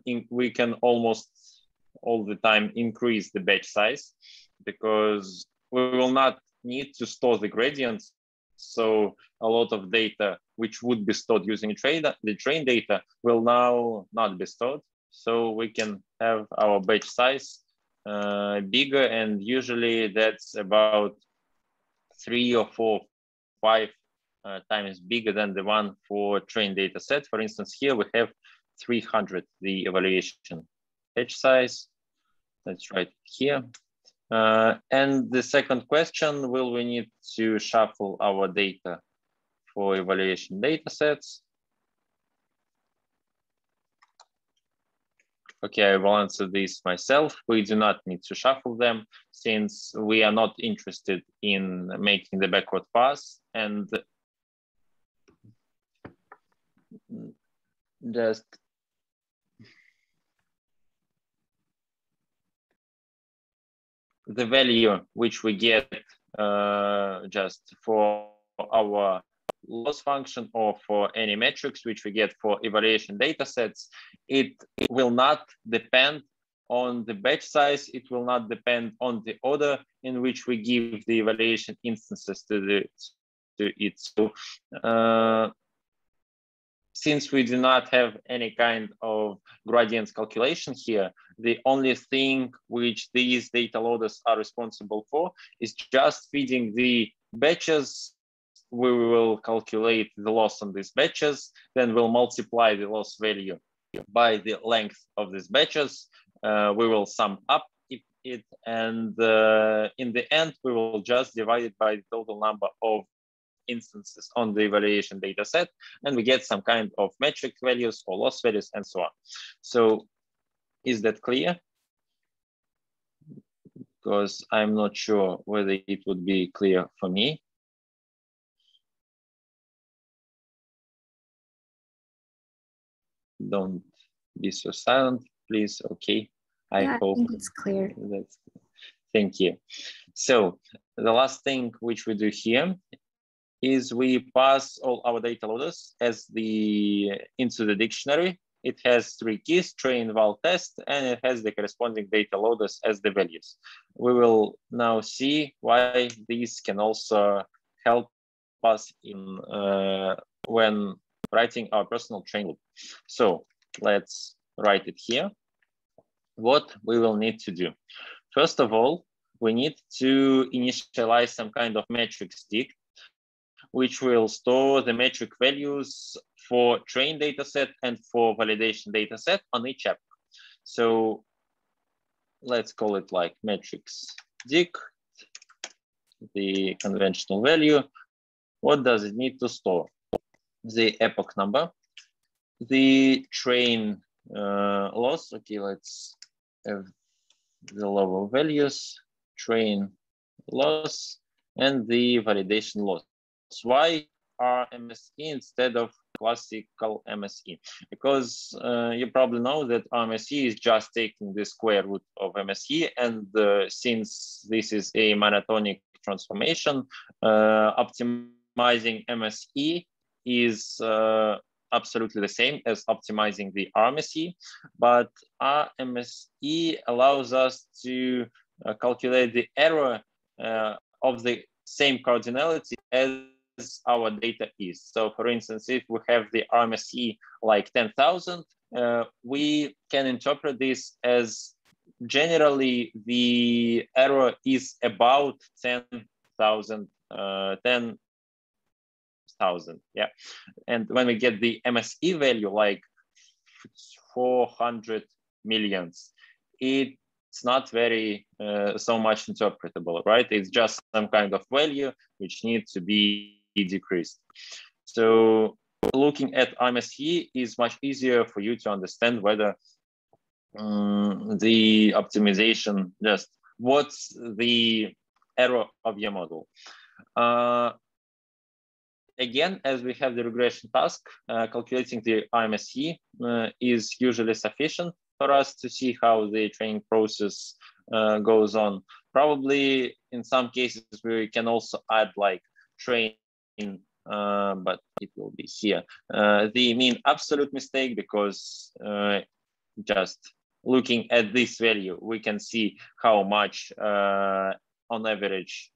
almost all the time increase the batch size, because we will not need to store the gradients. So a lot of data which would be stored using the train data will now not be stored. So we can have our batch size bigger, and usually that's about 3 or 4, 5 times bigger than the one for trained data set. For instance, here we have 300, the evaluation batch size. That's right here. And the second question, will we need to shuffle our data for evaluation data sets? Okay, I will answer this myself. We do not need to shuffle them, since we are not interested in making the backward pass, and just the value which we get just for our loss function or for any metrics which we get for evaluation data sets, it will not depend on the batch size. It will not depend on the order in which we give the evaluation instances to it. since we do not have any kind of gradients calculation here, the only thing which these data loaders are responsible for is just feeding the batches. We will calculate the loss on these batches, then we'll multiply the loss value by the length of these batches. We will sum up it, and in the end, we will just divide it by the total number of instances on the evaluation data set, and we get some kind of metric values or loss values and so on. So is that clear? Because I'm not sure whether it would be clear for me. Don't be so silent, please. Okay, I hope think it's clear. That's, thank you. So the last thing which we do here is we pass all our data loaders into the dictionary. It has 3 keys: train, val, test, and it has the corresponding data loaders as the values. We will now see why these can also help us in when writing our personal train loop. So let's write it here. What we will need to do. First of all, we need to initialize some kind of metric stick, which will store the metric values for train dataset and for validation dataset on each app. So let's call it like metrics dict, the conventional value. What does it need to store? The epoch number, the train loss. Okay, let's have the lower values, train loss, and the validation loss. Why RMSE instead of classical MSE? Because you probably know that RMSE is just taking the square root of MSE, and since this is a monotonic transformation, optimizing MSE is absolutely the same as optimizing the RMSE, but RMSE allows us to calculate the error of the same cardinality as our data is. So for instance, if we have the RMSE like 10,000, we can interpret this as generally the error is about 10,000, yeah. And when we get the MSE value like 400 millions, it's not very so much interpretable, right? It's just some kind of value which needs to be decreased. So looking at MSE is much easier for you to understand whether the optimization, just what's the error of your model. Again, as we have the regression task, calculating the RMSE is usually sufficient for us to see how the training process goes on. Probably in some cases we can also add like train, but it will be here. The mean absolute mistake, because just looking at this value, we can see how much on average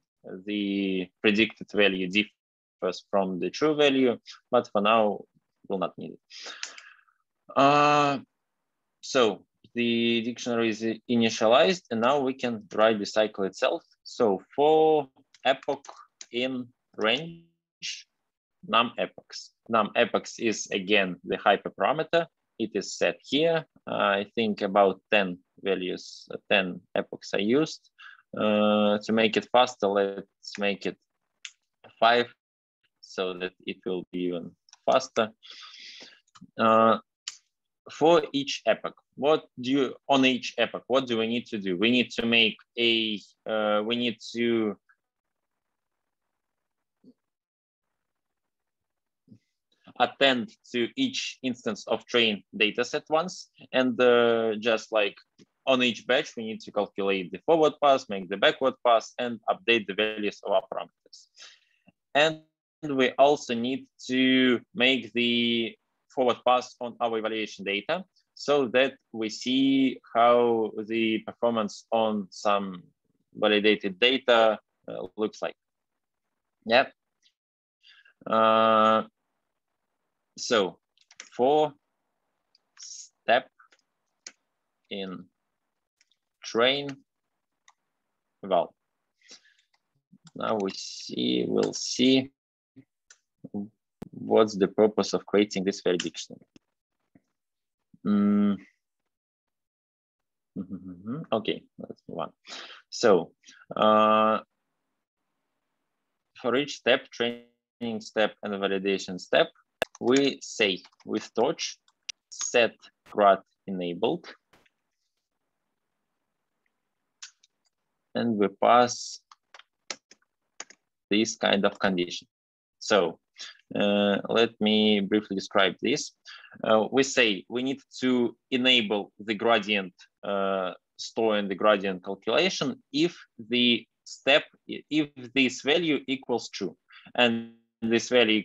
the predicted value differs from the true value, but for now we'll not need it. So the dictionary is initialized, and now we can write the cycle itself. So for epoch in range, num epochs. Num epochs is again the hyperparameter. It is set here. I think about 10 values, 10 epochs are used. To make it faster, let's make it 5 so that it will be even faster. For each epoch, what do we need to do? We need to make a, we need to attend to each instance of train dataset once, and just like on each batch, we need to calculate the forward pass, make the backward pass, and update the values of our parameters. And we also need to make the forward pass on our evaluation data so that we see how the performance on some validated data looks like. Yeah. So for step in train val. Now we'll see what's the purpose of creating this very dictionary. Okay, let's move on. So for each step, training step and validation step, we say with torch set grad enabled, and we pass this kind of condition. So let me briefly describe this. We say we need to enable the gradient store and the gradient calculation if the step, if this value equals true, and this value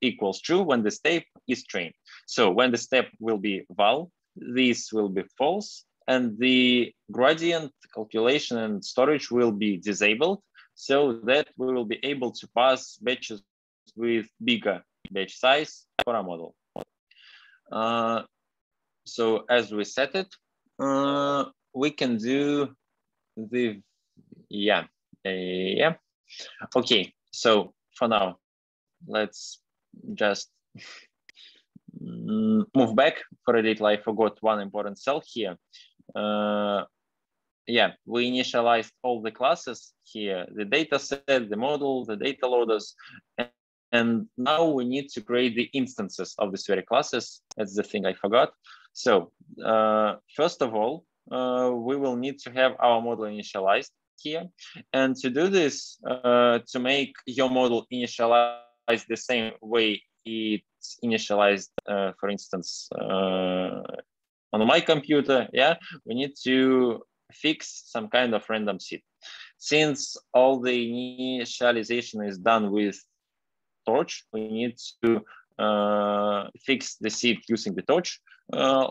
equals true when the step is trained. So when the step will be val, this will be false, and the gradient calculation and storage will be disabled, so that we will be able to pass batches with bigger batch size for our model. So as we set it, we can do the, Okay, so for now, let's just move back for a little. I forgot one important cell here. We initialized all the classes here, the data set, the model, the data loaders, and now we need to create the instances of these very classes. That's the thing I forgot. So first of all, we will need to have our model initialized here. And to do this, to make your model initialize the same way it's initialized, for instance, on my computer, we need to fix some kind of random seed. Since all the initialization is done with torch, we need to fix the seed using the torch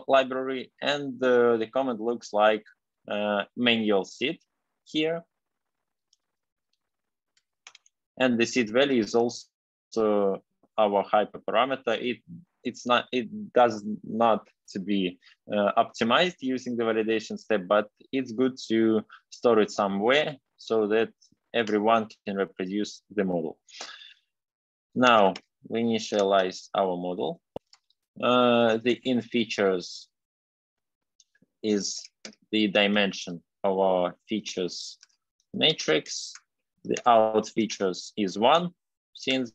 library, and the command looks like manual seed here, and the seed value is also our hyperparameter. It does not to be optimized using the validation step, but it's good to store it somewhere so that everyone can reproduce the model. Now we initialize our model. The in features is the dimension of our features matrix. The out features is 1, since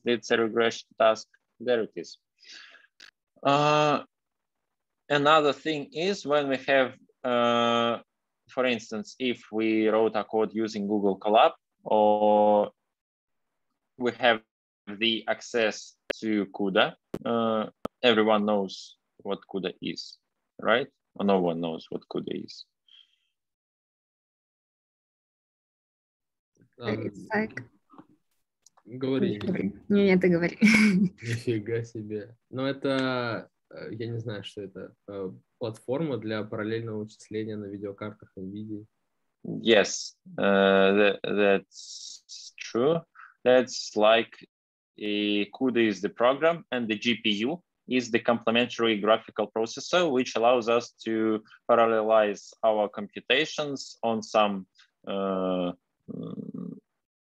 it's a regression task. There it is. Another thing is when we have, for instance, if we wrote a code using Google Colab, or we have the access to CUDA, everyone knows what CUDA is, right? Or no one knows what CUDA is. It's like... Говори. Нет, ты говори. Нифига себе. Но это, я не знаю, что это. Платформа для параллельного вычисления на видеокартах NVIDIA. Yes, that's true. That's like CUDA is the program, and the GPU is the complementary graphical processor, which allows us to parallelize our computations on some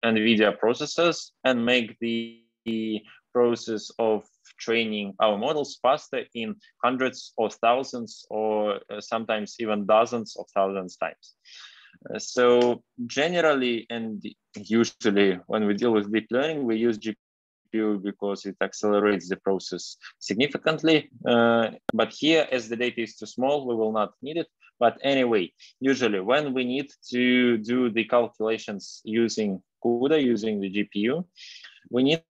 NVIDIA processors and make the process of training our models faster in hundreds or thousands, or sometimes even dozens of thousands times. So generally and usually when we deal with deep learning, we use GPU because it accelerates the process significantly. But here, as the data is too small, we will not need it. But anyway, usually when we need to do the calculations using CUDA, using the GPU, we need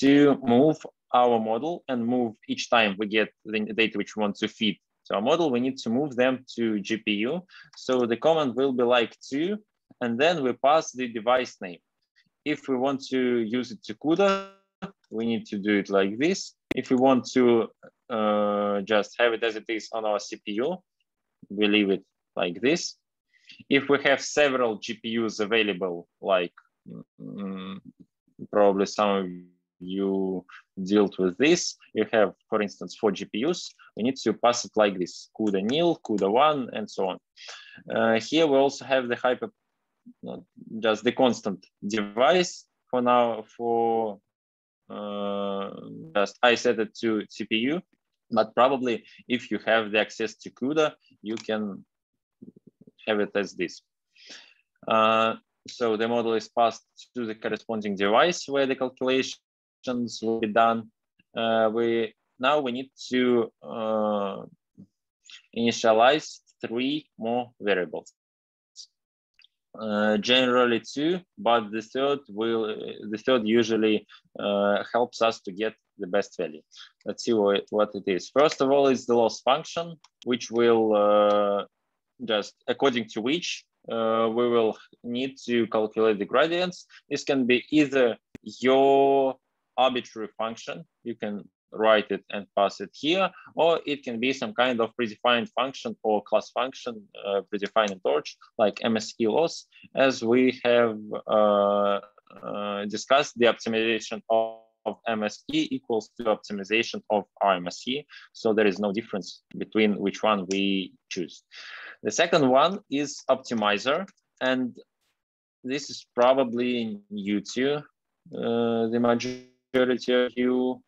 to move our model, and move each time we get the data which we want to feed to our model, we need to move them to GPU. So the command will be like to, and then we pass the device name. If we want to use it to CUDA, we need to do it like this. If we want to just have it as it is on our CPU, we leave it like this. If we have several GPUs available, like probably some of you dealt with this, you have, for instance, 4 GPUs, we need to pass it like this, CUDA nil, CUDA 1, and so on. Here we also have the hyper, just the constant device for now, for just I set it to CPU, but probably if you have the access to CUDA, you can have it as this. So the model is passed to the corresponding device where the calculations will be done. Now we need to initialize 3 more variables. Generally 2, but the third usually helps us to get the best value. Let's see what it is. First of all, is the loss function, which will just according to which we will need to calculate the gradients. This can be either your arbitrary function, you can write it and pass it here, or it can be some kind of predefined function or class function predefined in Torch, like MSE loss, as we have discussed. The optimization of MSE equals to optimization of RMSE, so there is no difference between which one we choose. The second one is optimizer, and this is probably new to the majority of you.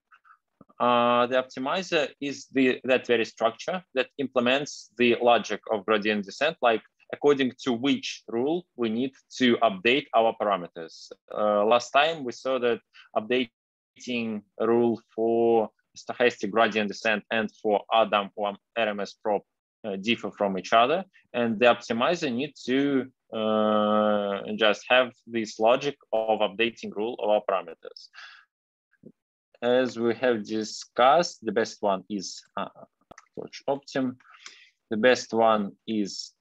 The optimizer is that very structure that implements the logic of gradient descent, like according to which rule we need to update our parameters. Last time we saw that updating rule for stochastic gradient descent and for Adam or RMS prop differ from each other, and the optimizer needs to just have this logic of updating rule of our parameters. As we have discussed, the best one is Torch Optim. The best one is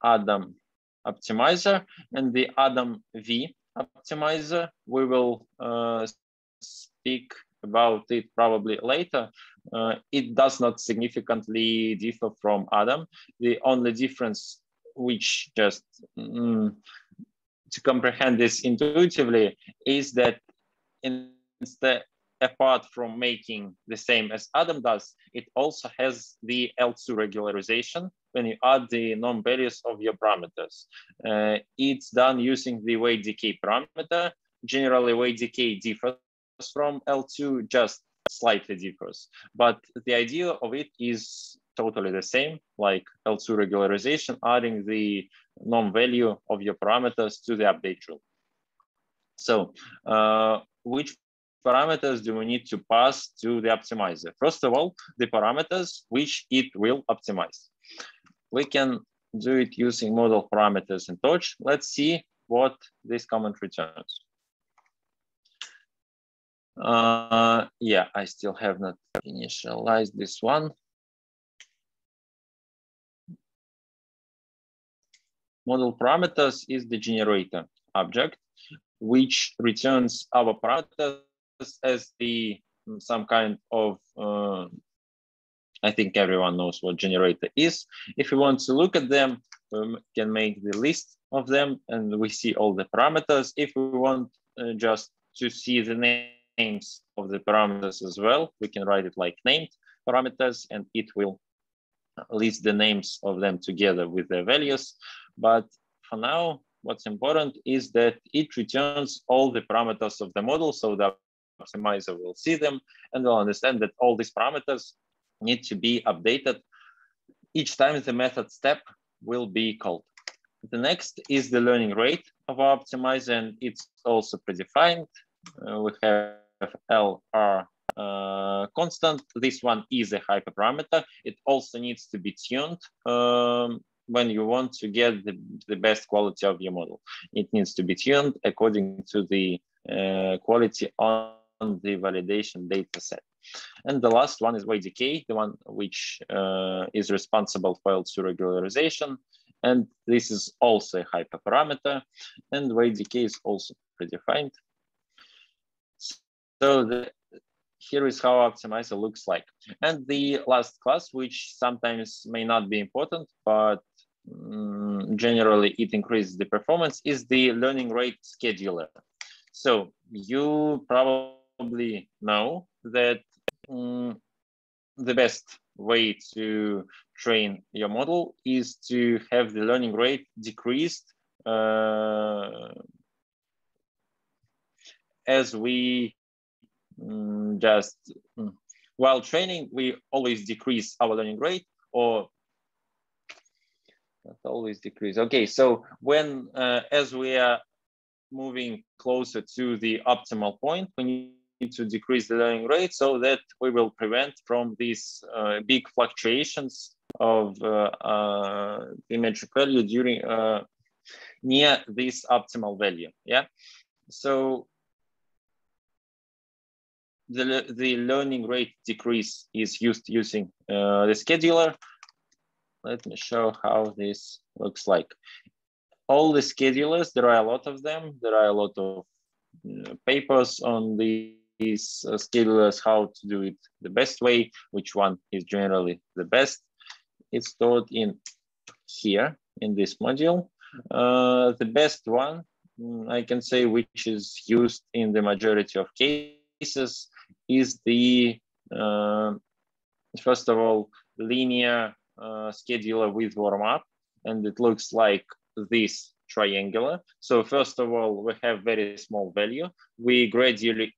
Adam optimizer, and the Adam V optimizer, we will speak about it probably later. It does not significantly differ from Adam. The only difference, which just to comprehend this intuitively, is that instead, apart from making the same as Adam does, it also has the L2 regularization when you add the norm values of your parameters. It's done using the weight decay parameter. Generally, weight decay differs from L2, just slightly differs. But the idea of it is totally the same, like L2 regularization, adding the norm value of your parameters to the update rule. So which parameters do we need to pass to the optimizer? First of all, the parameters which it will optimize. We can do it using model parameters in Torch. Let's see what this comment returns. Yeah, I still have not initialized this one. Model parameters is the generator object, which returns our parameters as the some kind of I think everyone knows what generator is. If we want to look at them, we can make the list of them and we see all the parameters. If we want just to see the names of the parameters as well, we can write it like named parameters and it will list the names of them together with their values. But for now, what's important is that it returns all the parameters of the model, so the optimizer will see them and will understand that all these parameters need to be updated each time the method step will be called. The next is the learning rate of our optimizer, and it's also predefined. We have LR constant. This one is a hyperparameter. It also needs to be tuned when you want to get the best quality of your model. It needs to be tuned according to the quality on the validation data set. And the last one is weight decay, the one which is responsible for L2 regularization. And this is also a hyperparameter, and weight decay is also predefined. So here is how optimizer looks like. And the last class, which sometimes may not be important, but generally it increases the performance, is the learning rate scheduler. So you probably probably know that the best way to train your model is to have the learning rate decreased as we while training, we always decrease our learning rate, or not always decrease. Okay, so when as we are moving closer to the optimal point, we need to decrease the learning rate so that we will prevent from these big fluctuations of the metric value during near this optimal value. Yeah, so the learning rate decrease is used using the scheduler. Let me show how this looks like. All the schedulers, there are a lot of them. There are a lot of papers on these schedulers, how to do it the best way, which one is generally the best. It's stored in here in this module. The best one, I can say, which is used in the majority of cases, is the first of all linear scheduler with warm up, and it looks like this triangular. So first of all, we have very small value. We gradually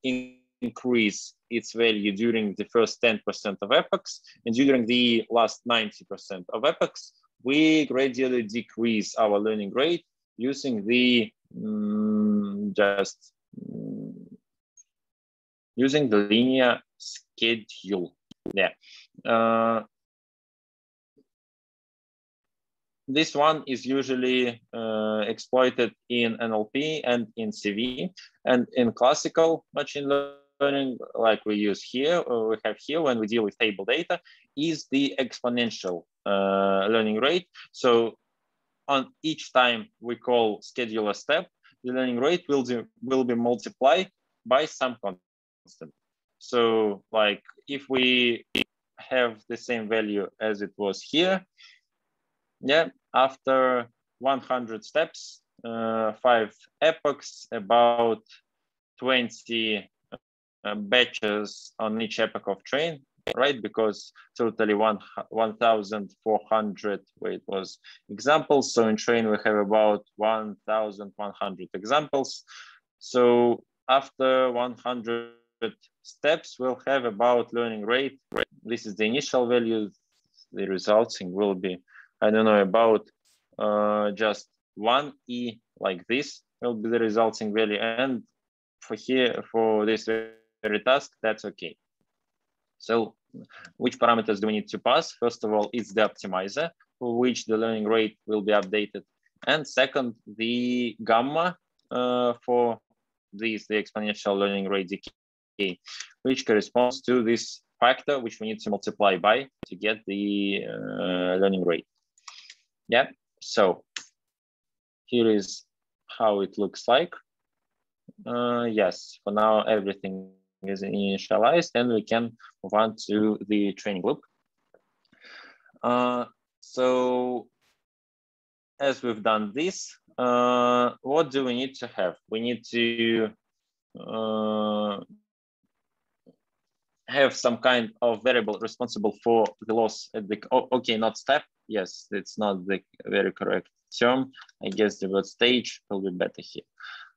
increase its value during the first 10% of epochs, and during the last 90% of epochs, we gradually decrease our learning rate using the using the linear schedule. Yeah. This one is usually exploited in NLP and in CV, and in classical machine learning, like we use here, or we have here when we deal with table data, is the exponential learning rate. So on each time we call schedule a step, the learning rate will be multiplied by some constant. So like if we have the same value as it was here, yeah, after 100 steps, 5 epochs, about 20 batches on each epoch of train, right? Because totally 1,400, wait, was examples. So in train, we have about 1,100 examples. So after 100 steps, we'll have about learning rate. This is the initial value. The resulting will be, I don't know, about just 1e like this will be the resulting value. And for here, for this very task, that's okay. So which parameters do we need to pass? First of all, it's the optimizer for which the learning rate will be updated. And second, the gamma for this, the exponential learning rate decay, which corresponds to this factor which we need to multiply by to get the learning rate. Yeah, so here is how it looks like. Yes, for now, everything is initialized, and we can move on to the training loop. So as we've done this, what do we need to have? We need to have some kind of variable responsible for the loss at the, okay, not step. Yes, it's not the very correct term. I guess the word stage will be better here.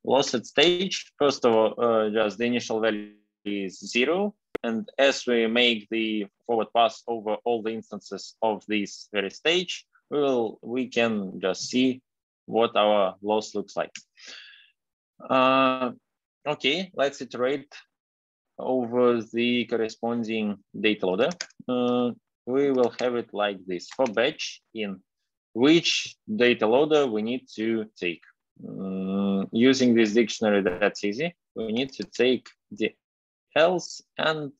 Loss at stage, first of all, just the initial value is 0. And as we make the forward pass over all the instances of this very stage, we can just see what our loss looks like. Okay, let's iterate over the corresponding data loader. We will have it like this. For batch, in which data loader we need to take. Using this dictionary, that's easy. We need to take the else and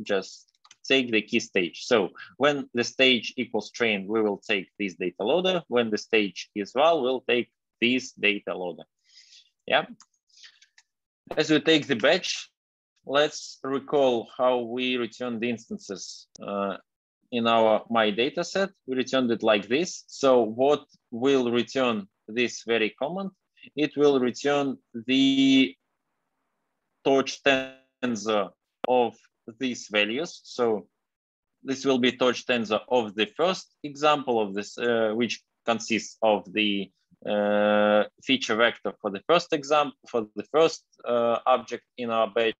just take the key stage. So when the stage equals train, we will take this data loader. When the stage is val, we'll take this data loader. Yeah. As we take the batch, let's recall how we return the instances in our my data set. We returned it like this. So what will return this very command? It will return the torch 10 tensor of these values. So this will be torch tensor of the first example of this, which consists of the feature vector for the first example, for the first object in our batch,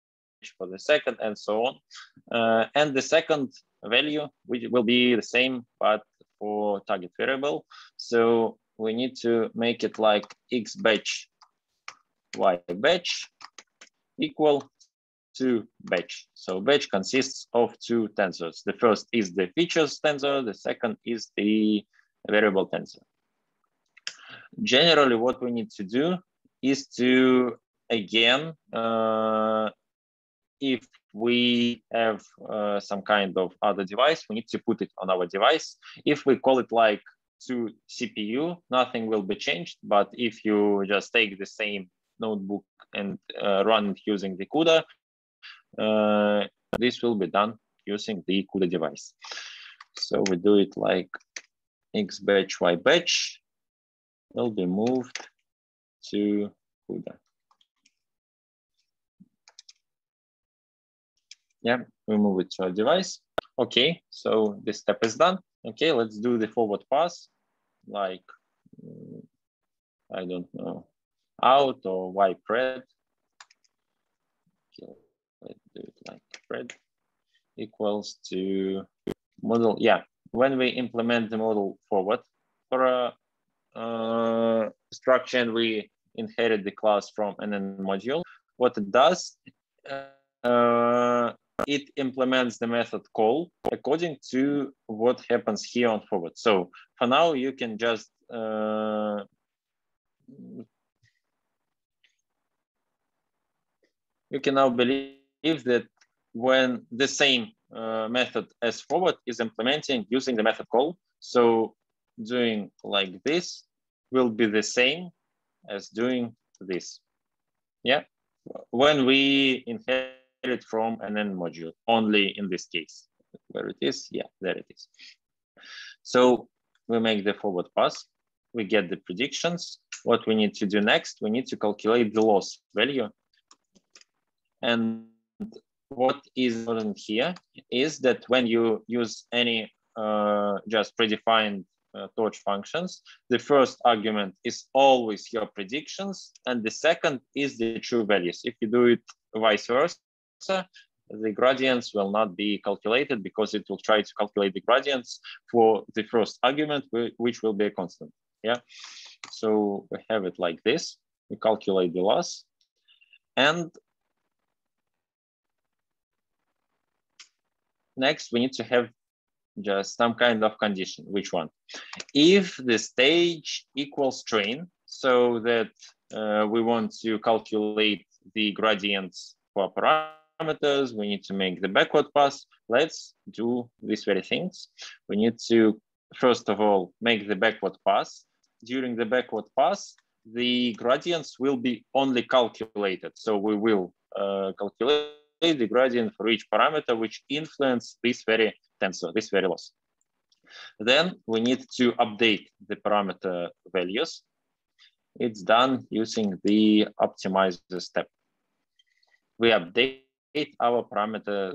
for the second, and so on. And the second value, which will be the same, but for target variable. So we need to make it like x batch, y batch equal to batch. So batch consists of two tensors. The first is the features tensor, the second is the variable tensor. Generally, what we need to do is to, again, if we have some kind of other device, we need to put it on our device. If we call it like to CPU, nothing will be changed. But if you just take the same notebook and run it using the CUDA, this will be done using the CUDA device. So we do it like x batch, y batch will be moved to CUDA. Yeah, we move it to our device. Okay, so this step is done. Okay, let's do the forward pass, like, I don't know, out or y pred. Okay, let's do it like pred equals to model. Yeah, when we implement the model forward for a structure and we inherit the class from an module, what it does, it implements the method call according to what happens here on forward. So for now, you can just you can now believe that when the same method as forward is implementing using the method call, so doing like this will be the same as doing this. Yeah, when we inherit from an N module, only in this case. Where it is? Yeah, there it is. So we make the forward pass, we get the predictions. What we need to do next, we need to calculate the loss value. And what is important here is that when you use any just predefined torch functions, the first argument is always your predictions, and the second is the true values. If you do it vice versa, the gradients will not be calculated because it will try to calculate the gradients for the first argument, which will be a constant. Yeah, so we have it like this. We calculate the loss, and next we need to have just some kind of condition. Which one? If the stage equals train, so that we want to calculate the gradients for parameters, we need to make the backward pass. Let's do these very things. We need to, first of all, make the backward pass. During the backward pass, the gradients will be only calculated. So we will calculate the gradient for each parameter which influence this very tensor, this very loss. Then we need to update the parameter values. It's done using the optimizer step. We update our parameter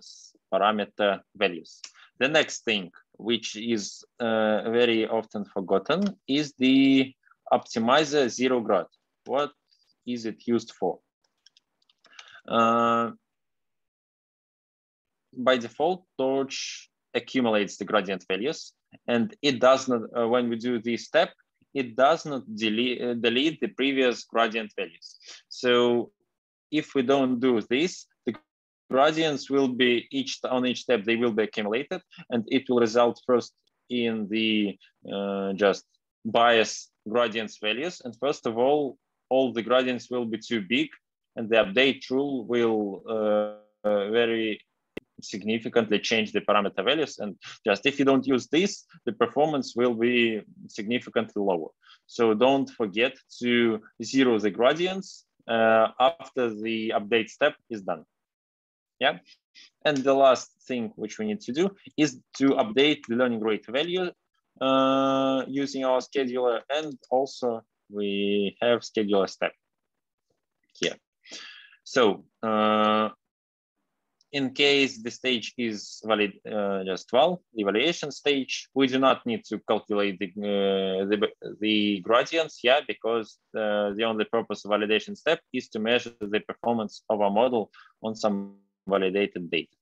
values. The next thing, which is very often forgotten, is the optimizer zero grad. What is it used for? By default, torch accumulates the gradient values, and it does not, when we do this step, it does not delete the previous gradient values. So if we don't do this, the gradients will be on each step, they will be accumulated, and it will result first in the just bias gradients values. And first of all the gradients will be too big, and the update rule will very significantly change the parameter values. And just if you don't use this, the performance will be significantly lower. So don't forget to zero the gradients after the update step is done. Yeah. And the last thing which we need to do is to update the learning rate value using our scheduler, and also we have scheduler step here. So in case the stage is valid, just 12, the evaluation stage, we do not need to calculate the gradients, yeah, because the only purpose of validation step is to measure the performance of our model on some validated data.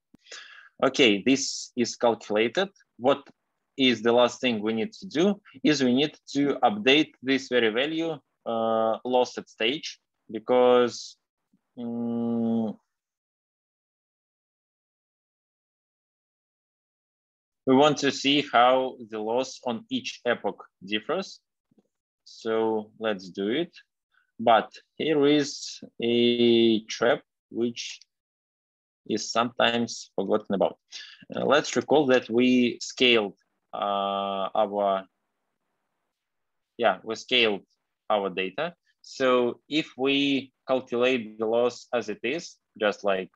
Okay, this is calculated. What is the last thing we need to do is we need to update this very value loss at stage, because we want to see how the loss on each epoch differs. So let's do it. But here is a trap which is sometimes forgotten about. Let's recall that we scaled our data. So if we calculate the loss as it is, just like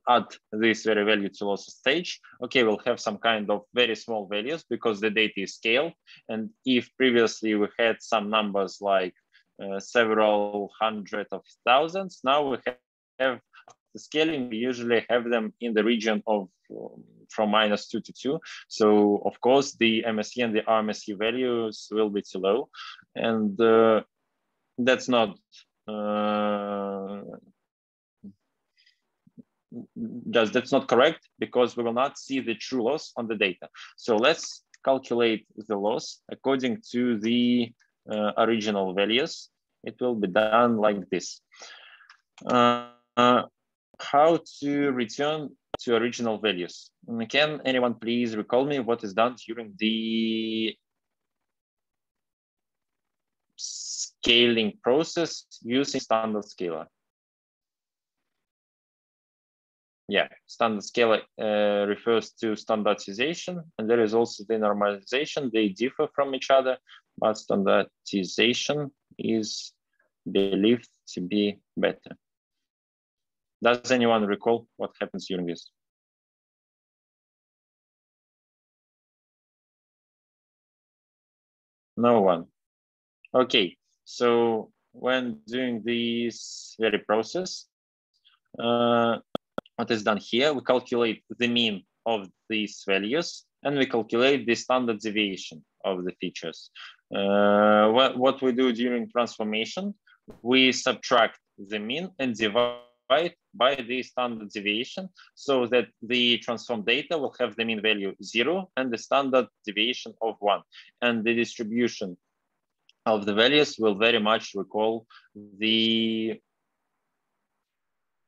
add this very value to loss stage, okay, we'll have some kind of very small values because the data is scaled. And if previously we had some numbers like several hundred of thousands, now we have the scaling, we usually have them in the region of from -2 to 2. So of course the MSE and the RMSE values will be too low, and that's not that's not correct, because we will not see the true loss on the data. So let's calculate the loss according to the original values. It will be done like this. How to return to original values? Can anyone please recall me what is done during the scaling process using standard scaler? Yeah, standard scaler refers to standardization, and there is also the normalization. They differ from each other, but standardization is believed to be better. Does anyone recall what happens during this? No one. Okay, so when doing this very process, what is done here, we calculate the mean of these values, and we calculate the standard deviation of the features. What we do during transformation, we subtract the mean and divide by the standard deviation, so that the transformed data will have the mean value 0 and the standard deviation of 1. And the distribution of the values will very much recall the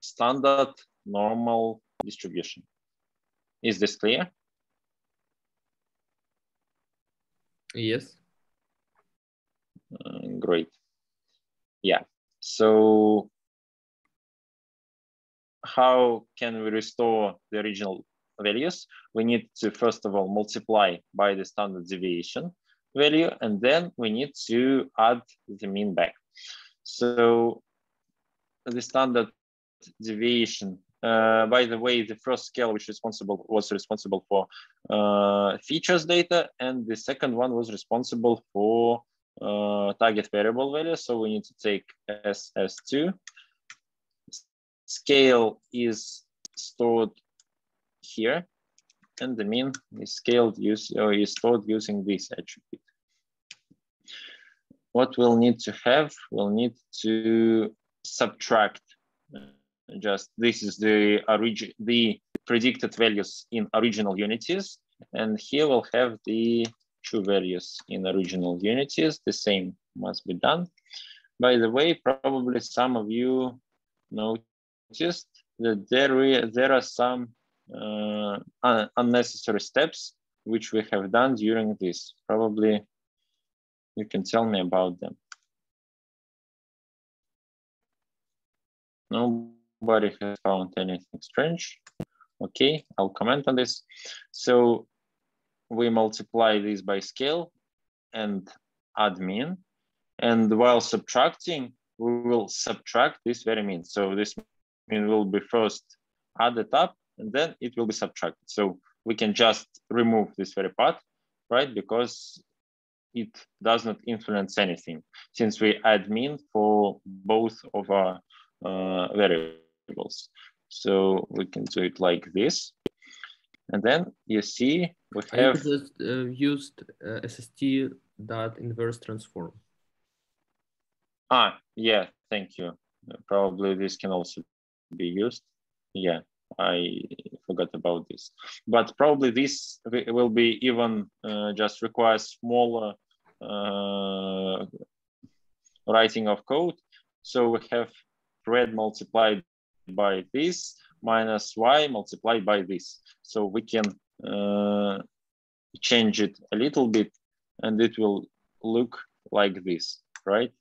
standard normal distribution. Is this clear? Yes. Great. Yeah. So how can we restore the original values? We need to, first of all, multiply by the standard deviation value, and then we need to add the mean back. So the standard deviation, by the way, the first scale was responsible for features data, and the second one was responsible for target variable value. So we need to take SS2. Scale is stored here, and the mean is stored using this attribute. What we'll need to have, we'll need to subtract. Just this is the predicted values in original unities, and here we'll have the true values in original unities. The same must be done. By the way, probably some of you noticed that there are some unnecessary steps which we have done during this. Probably you can tell me about them. Nobody has found anything strange. Okay, I'll comment on this. So we multiply this by scale and add mean. And while subtracting, we will subtract this very mean. So this mean will be first added up, and then it will be subtracted. So we can just remove this very part, right? Because it does not influence anything, since we add mean for both of our variables. variables. So we can do it like this. And then you see we have just used SST dot inverse transform. Yeah, thank you. Probably this can also be used. Yeah, I forgot about this. But probably this will be even just requires smaller writing of code. So we have red multiplied by this minus y multiplied by this. So we can change it a little bit and it will look like this, right?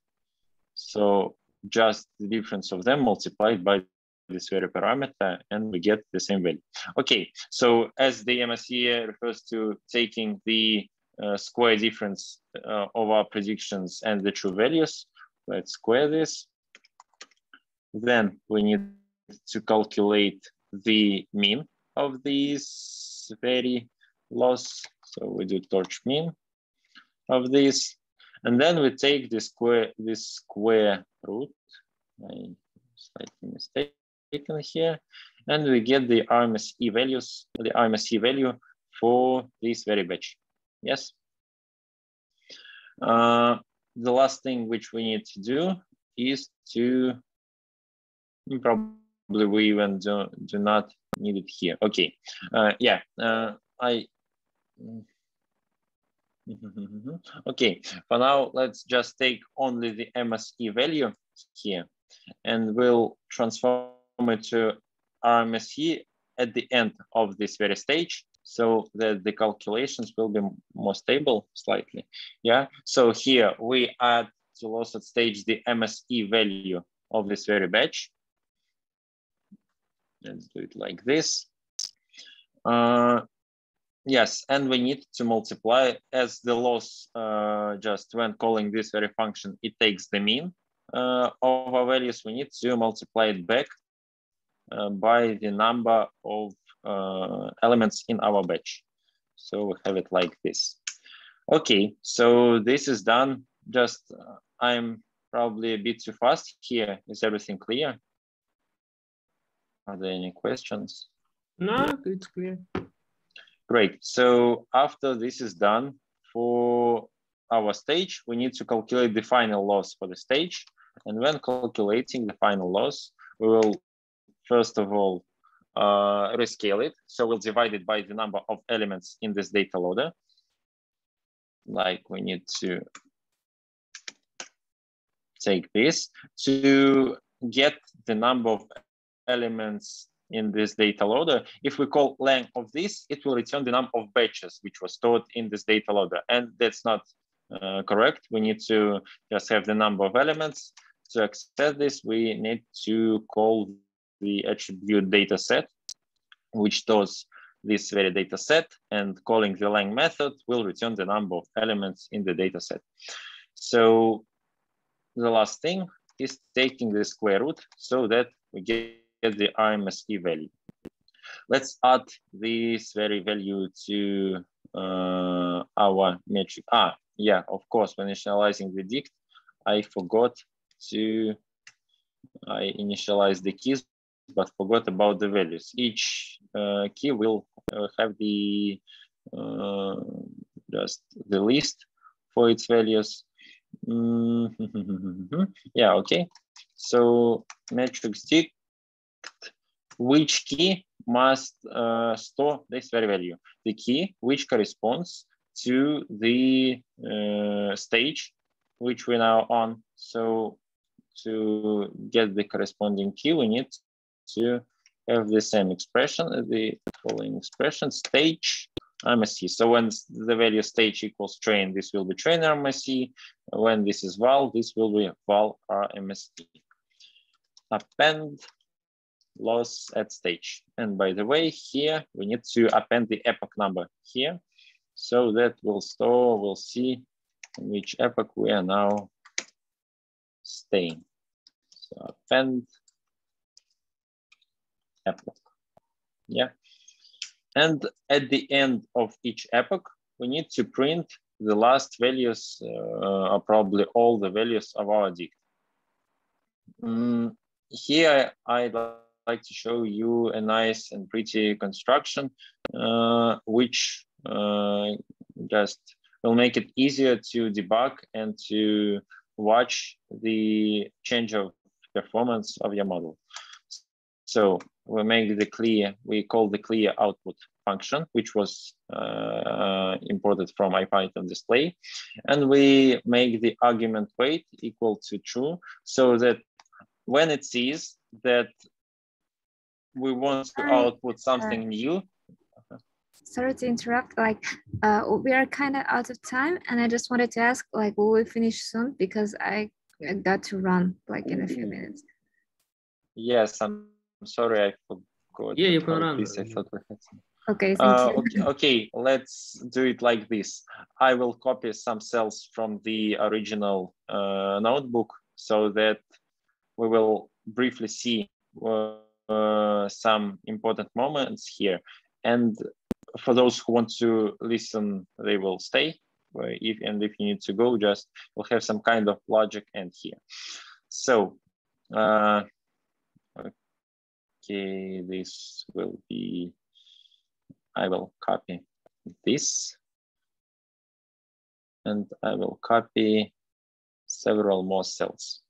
So just the difference of them multiplied by this very parameter and we get the same value. Okay, so as the MSE refers to taking the square difference of our predictions and the true values, let's square this. Then we need to calculate the mean of these very loss. So we do torch mean of this. And then we take the square root. I'm slightly mistaken here. And we get the RMSE values, the RMSE value for this very batch. Yes. The last thing which we need to do is to, probably we even do not need it here. Okay. Okay, for now, let's just take only the MSE value here and we'll transform it to RMSE at the end of this very stage so that the calculations will be more stable slightly. Yeah, so here we add to loss at stage the MSE value of this very batch. Let's do it like this. Yes, and we need to multiply as the loss, just when calling this very function, it takes the mean of our values. We need to multiply it back by the number of elements in our batch. So we have it like this. Okay, so this is done. Just I'm probably a bit too fast here. Is everything clear? Are there any questions? No, it's clear. Great. So after this is done for our stage, we need to calculate the final loss for the stage. And when calculating the final loss, we will first of all rescale it. So we'll divide it by the number of elements in this data loader. Like we need to take this to get the number of elements in this data loader. If we call length of this, it will return the number of batches which was stored in this data loader. And that's not correct. We need to just have the number of elements. To access this, we need to call the attribute data set, which stores this very data set, and calling the length method will return the number of elements in the data set. So the last thing is taking the square root so that we get the RMSE value. Let's add this very value to our metric. Yeah, of course, when initializing the dict, I forgot to initialize the keys, but forgot about the values. Each key will have the just the list for its values. Yeah, okay. So matrix dict, which key must store this very value? The key which corresponds to the stage which we're now on. So to get the corresponding key, we need to have the same expression, the following expression, stage RMSE. So when the value stage equals train, this will be train RMSE. When this is val, this will be val RMSE. Append loss at stage. And by the way, here we need to append the epoch number here, so that we'll see in which epoch we are now staying. So append epoch. Yeah. And at the end of each epoch, we need to print the last values, or probably all the values of our dict. Here, I'd like to show you a nice and pretty construction, which just will make it easier to debug and to watch the change of performance of your model. So we make the clear, we call the clear output function, which was imported from IPython display. And we make the argument weight equal to true, so that when it sees that we want to output something new. Sorry to interrupt, like we are kind of out of time, and I just wanted to ask, like, will we finish soon? Because I got to run like in a few minutes. Yes, I'm sorry, I forgot. Yeah, you can run. This. I thought we had some. Okay, thank you. Okay, let's do it like this. I will copy some cells from the original notebook so that we will briefly see some important moments here. And for those who want to listen, they will stay. If you need to go, just we'll have some kind of logic end here. So, okay, this will be, I will copy this, and I will copy several more cells.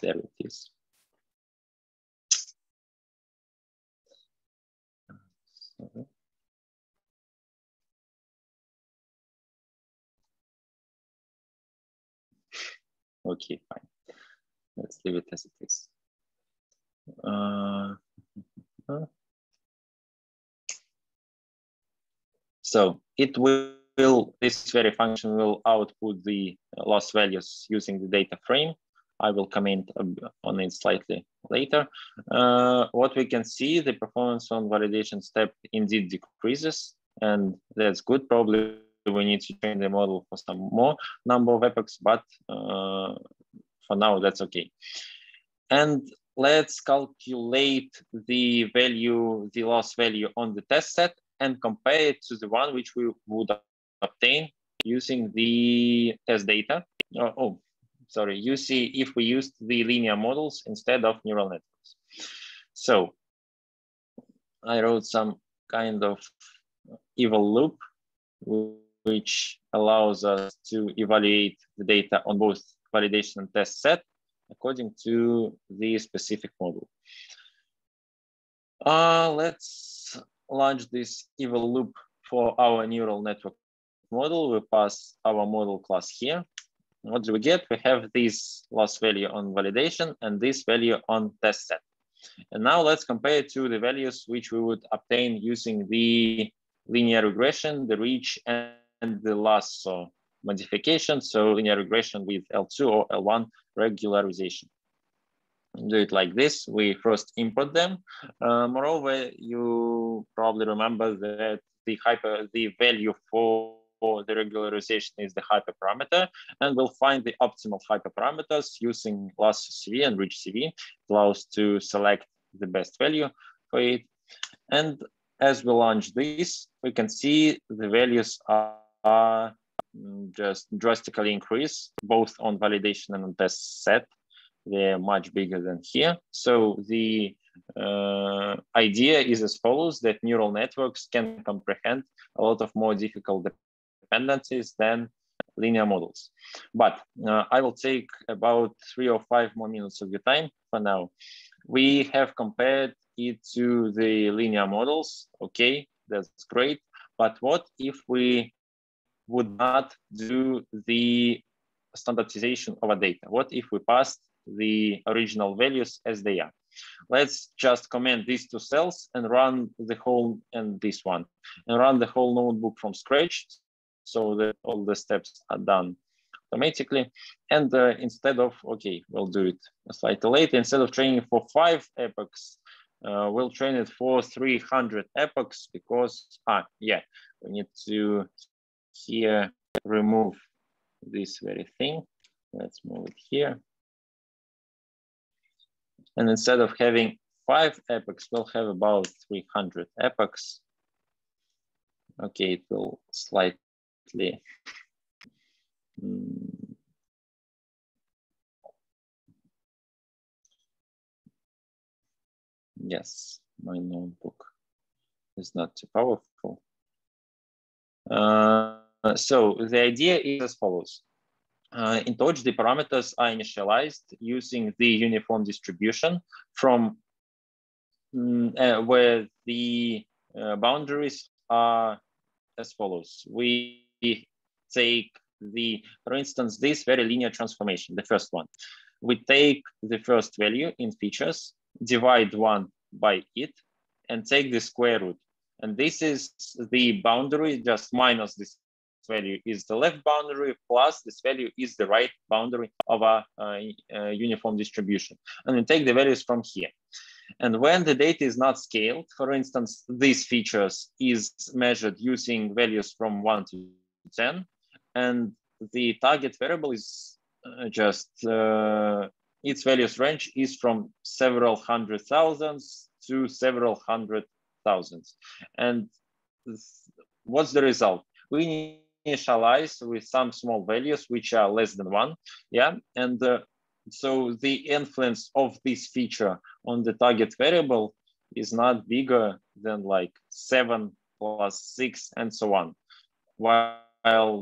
There it is. Okay, fine. Let's leave it as it is. So it will, this very function will output the loss values using the data frame. I will comment on it slightly later. What we can see, the performance on validation step indeed decreases, and that's good. Probably we need to train the model for some more number of epochs, but for now that's okay. And let's calculate the value, the loss value on the test set, and compare it to the one which we would obtain using the test data. Sorry, you see if we used the linear models instead of neural networks. So I wrote some kind of evil loop, which allows us to evaluate the data on both validation and test set according to the specific model. Let's launch this evil loop for our neural network model. We pass our model class here. What do we get? We have this loss value on validation and this value on test set. And now let's compare it to the values which we would obtain using the linear regression, the reach, and the lasso modification. So linear regression with L2 or L1 regularization. Do it like this. We first import them. Moreover, you probably remember that the value for the regularization is the hyperparameter, and we'll find the optimal hyperparameters using lasso CV and reach CV. It allows to select the best value for it. And as we launch this, we can see the values are just drastically increase, both on validation and on test set. They're much bigger than here. So the idea is as follows, that neural networks can comprehend a lot of more difficult dependencies than linear models. But I will take about 3 or 5 more minutes of your time for now. We have compared it to the linear models. Okay, that's great. But what if we would not do the standardization of our data? What if we passed the original values as they are? Let's just comment these 2 cells and run the whole, and this one, and run the whole notebook from scratch so that all the steps are done automatically. And instead of, okay, we'll do it slightly later. Instead of training for 5 epochs, we'll train it for 300 epochs because, we need to here remove this very thing. Let's move it here. And instead of having 5 epochs, we'll have about 300 epochs. Okay, it will slightly currently. Yes, my notebook is not too powerful. So the idea is as follows. In Torch, the parameters are initialized using the uniform distribution from where the boundaries are as follows. We take for instance, this very linear transformation, the first one. We take the first value in features, divide one by it, and take the square root. And this is the boundary, just minus this value is the left boundary, plus this value is the right boundary of a uniform distribution. And we take the values from here. And when the data is not scaled, for instance, these features is measured using values from 1 to 10, and the target variable is just its values range is from several hundred thousands to several hundred thousands. And what's the result? We initialize with some small values which are less than 1, yeah, and so the influence of this feature on the target variable is not bigger than like 7 plus 6 and so on, while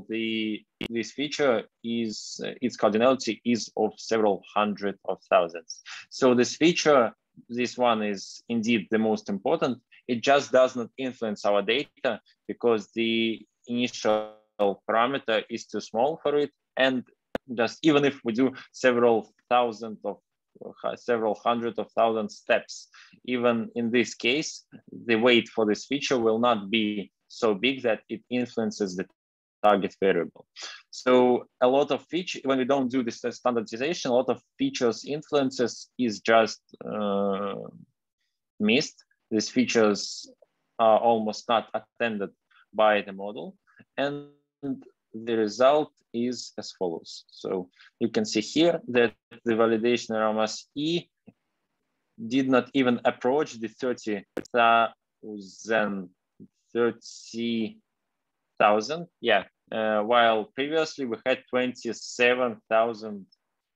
this feature is its cardinality is of several hundred of thousands. So this feature, this one is indeed the most important. It just does not influence our data because the initial parameter is too small for it, and just even if we do several hundred of thousand steps, even in this case, the weight for this feature will not be so big that it influences the target variable. So a lot of features, when we don't do this standardization, a lot of features influences is just missed. These features are almost not attended by the model, and the result is as follows. So you can see here that the validation RMS E did not even approach the 30,000. Yeah, while previously we had 27,000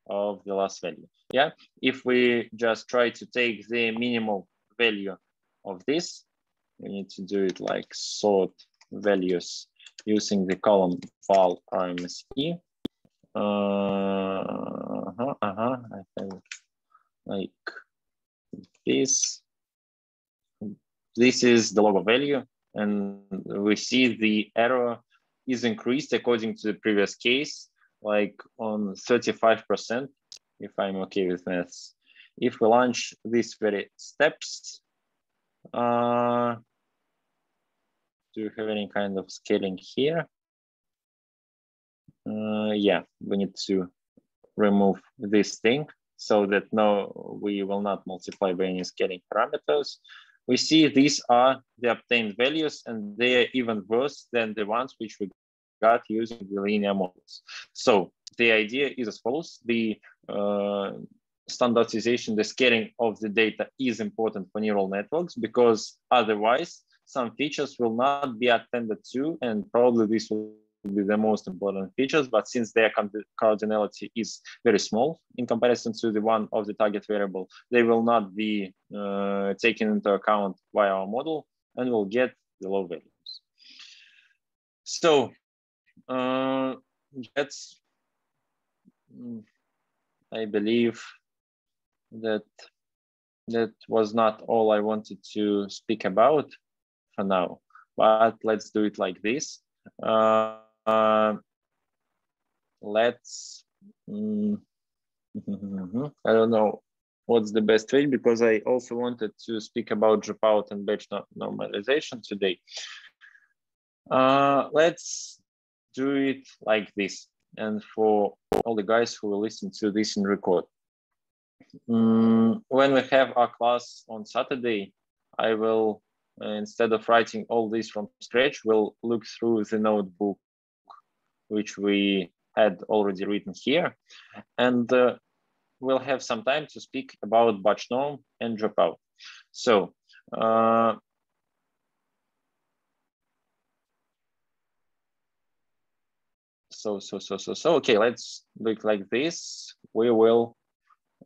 of the last value. Yeah, if we just try to take the minimal value of this, we need to do it like sort values using the column val RMSE. I think like this. This is the logo value, and we see the error is increased according to the previous case, like on 35%, if I'm okay with maths. If we launch these very steps, do you have any kind of scaling here? Yeah, we need to remove this thing so that we will not multiply by any scaling parameters. We see these are the obtained values, and they are even worse than the ones which we got using the linear models. So the idea is as follows. The standardization, the scaling of the data is important for neural networks, because otherwise some features will not be attended to, and probably this will be the most important features, but since their cardinality is very small in comparison to the one of the target variable, they will not be taken into account by our model, and will get the low values. So that's, I believe that was not all I wanted to speak about for now, but let's do it like this. Let's, I don't know what's the best way, because I also wanted to speak about dropout and batch normalization today. Let's do it like this. And for all the guys who will listen to this in record, when we have our class on Saturday, I will, instead of writing all this from scratch, we'll look through the notebook which we had already written here, and we'll have some time to speak about batch norm and dropout. So Okay, let's look like this. We will,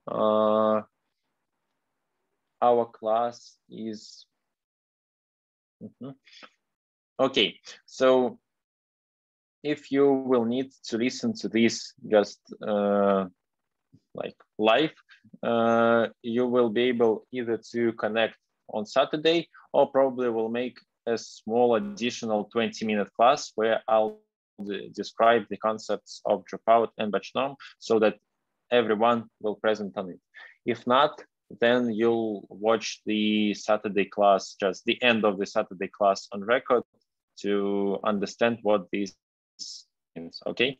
our class is, okay, so if you will need to listen to this just like live, you will be able either to connect on Saturday or probably will make a small additional 20-minute class where I'll describe the concepts of dropout and batch norm so that everyone will present on it. If not, then you'll watch the Saturday class, just the end of the Saturday class on record to understand what this means, okay?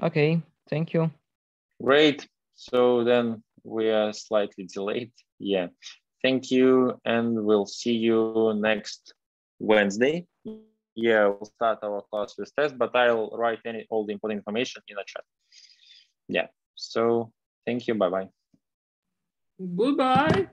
Okay, thank you. Great, so then we are slightly delayed. Yeah, thank you, and we'll see you next Wednesday. Yeah, we'll start our class with test, but I'll write all the important information in the chat. Yeah, so thank you, bye-bye. Goodbye.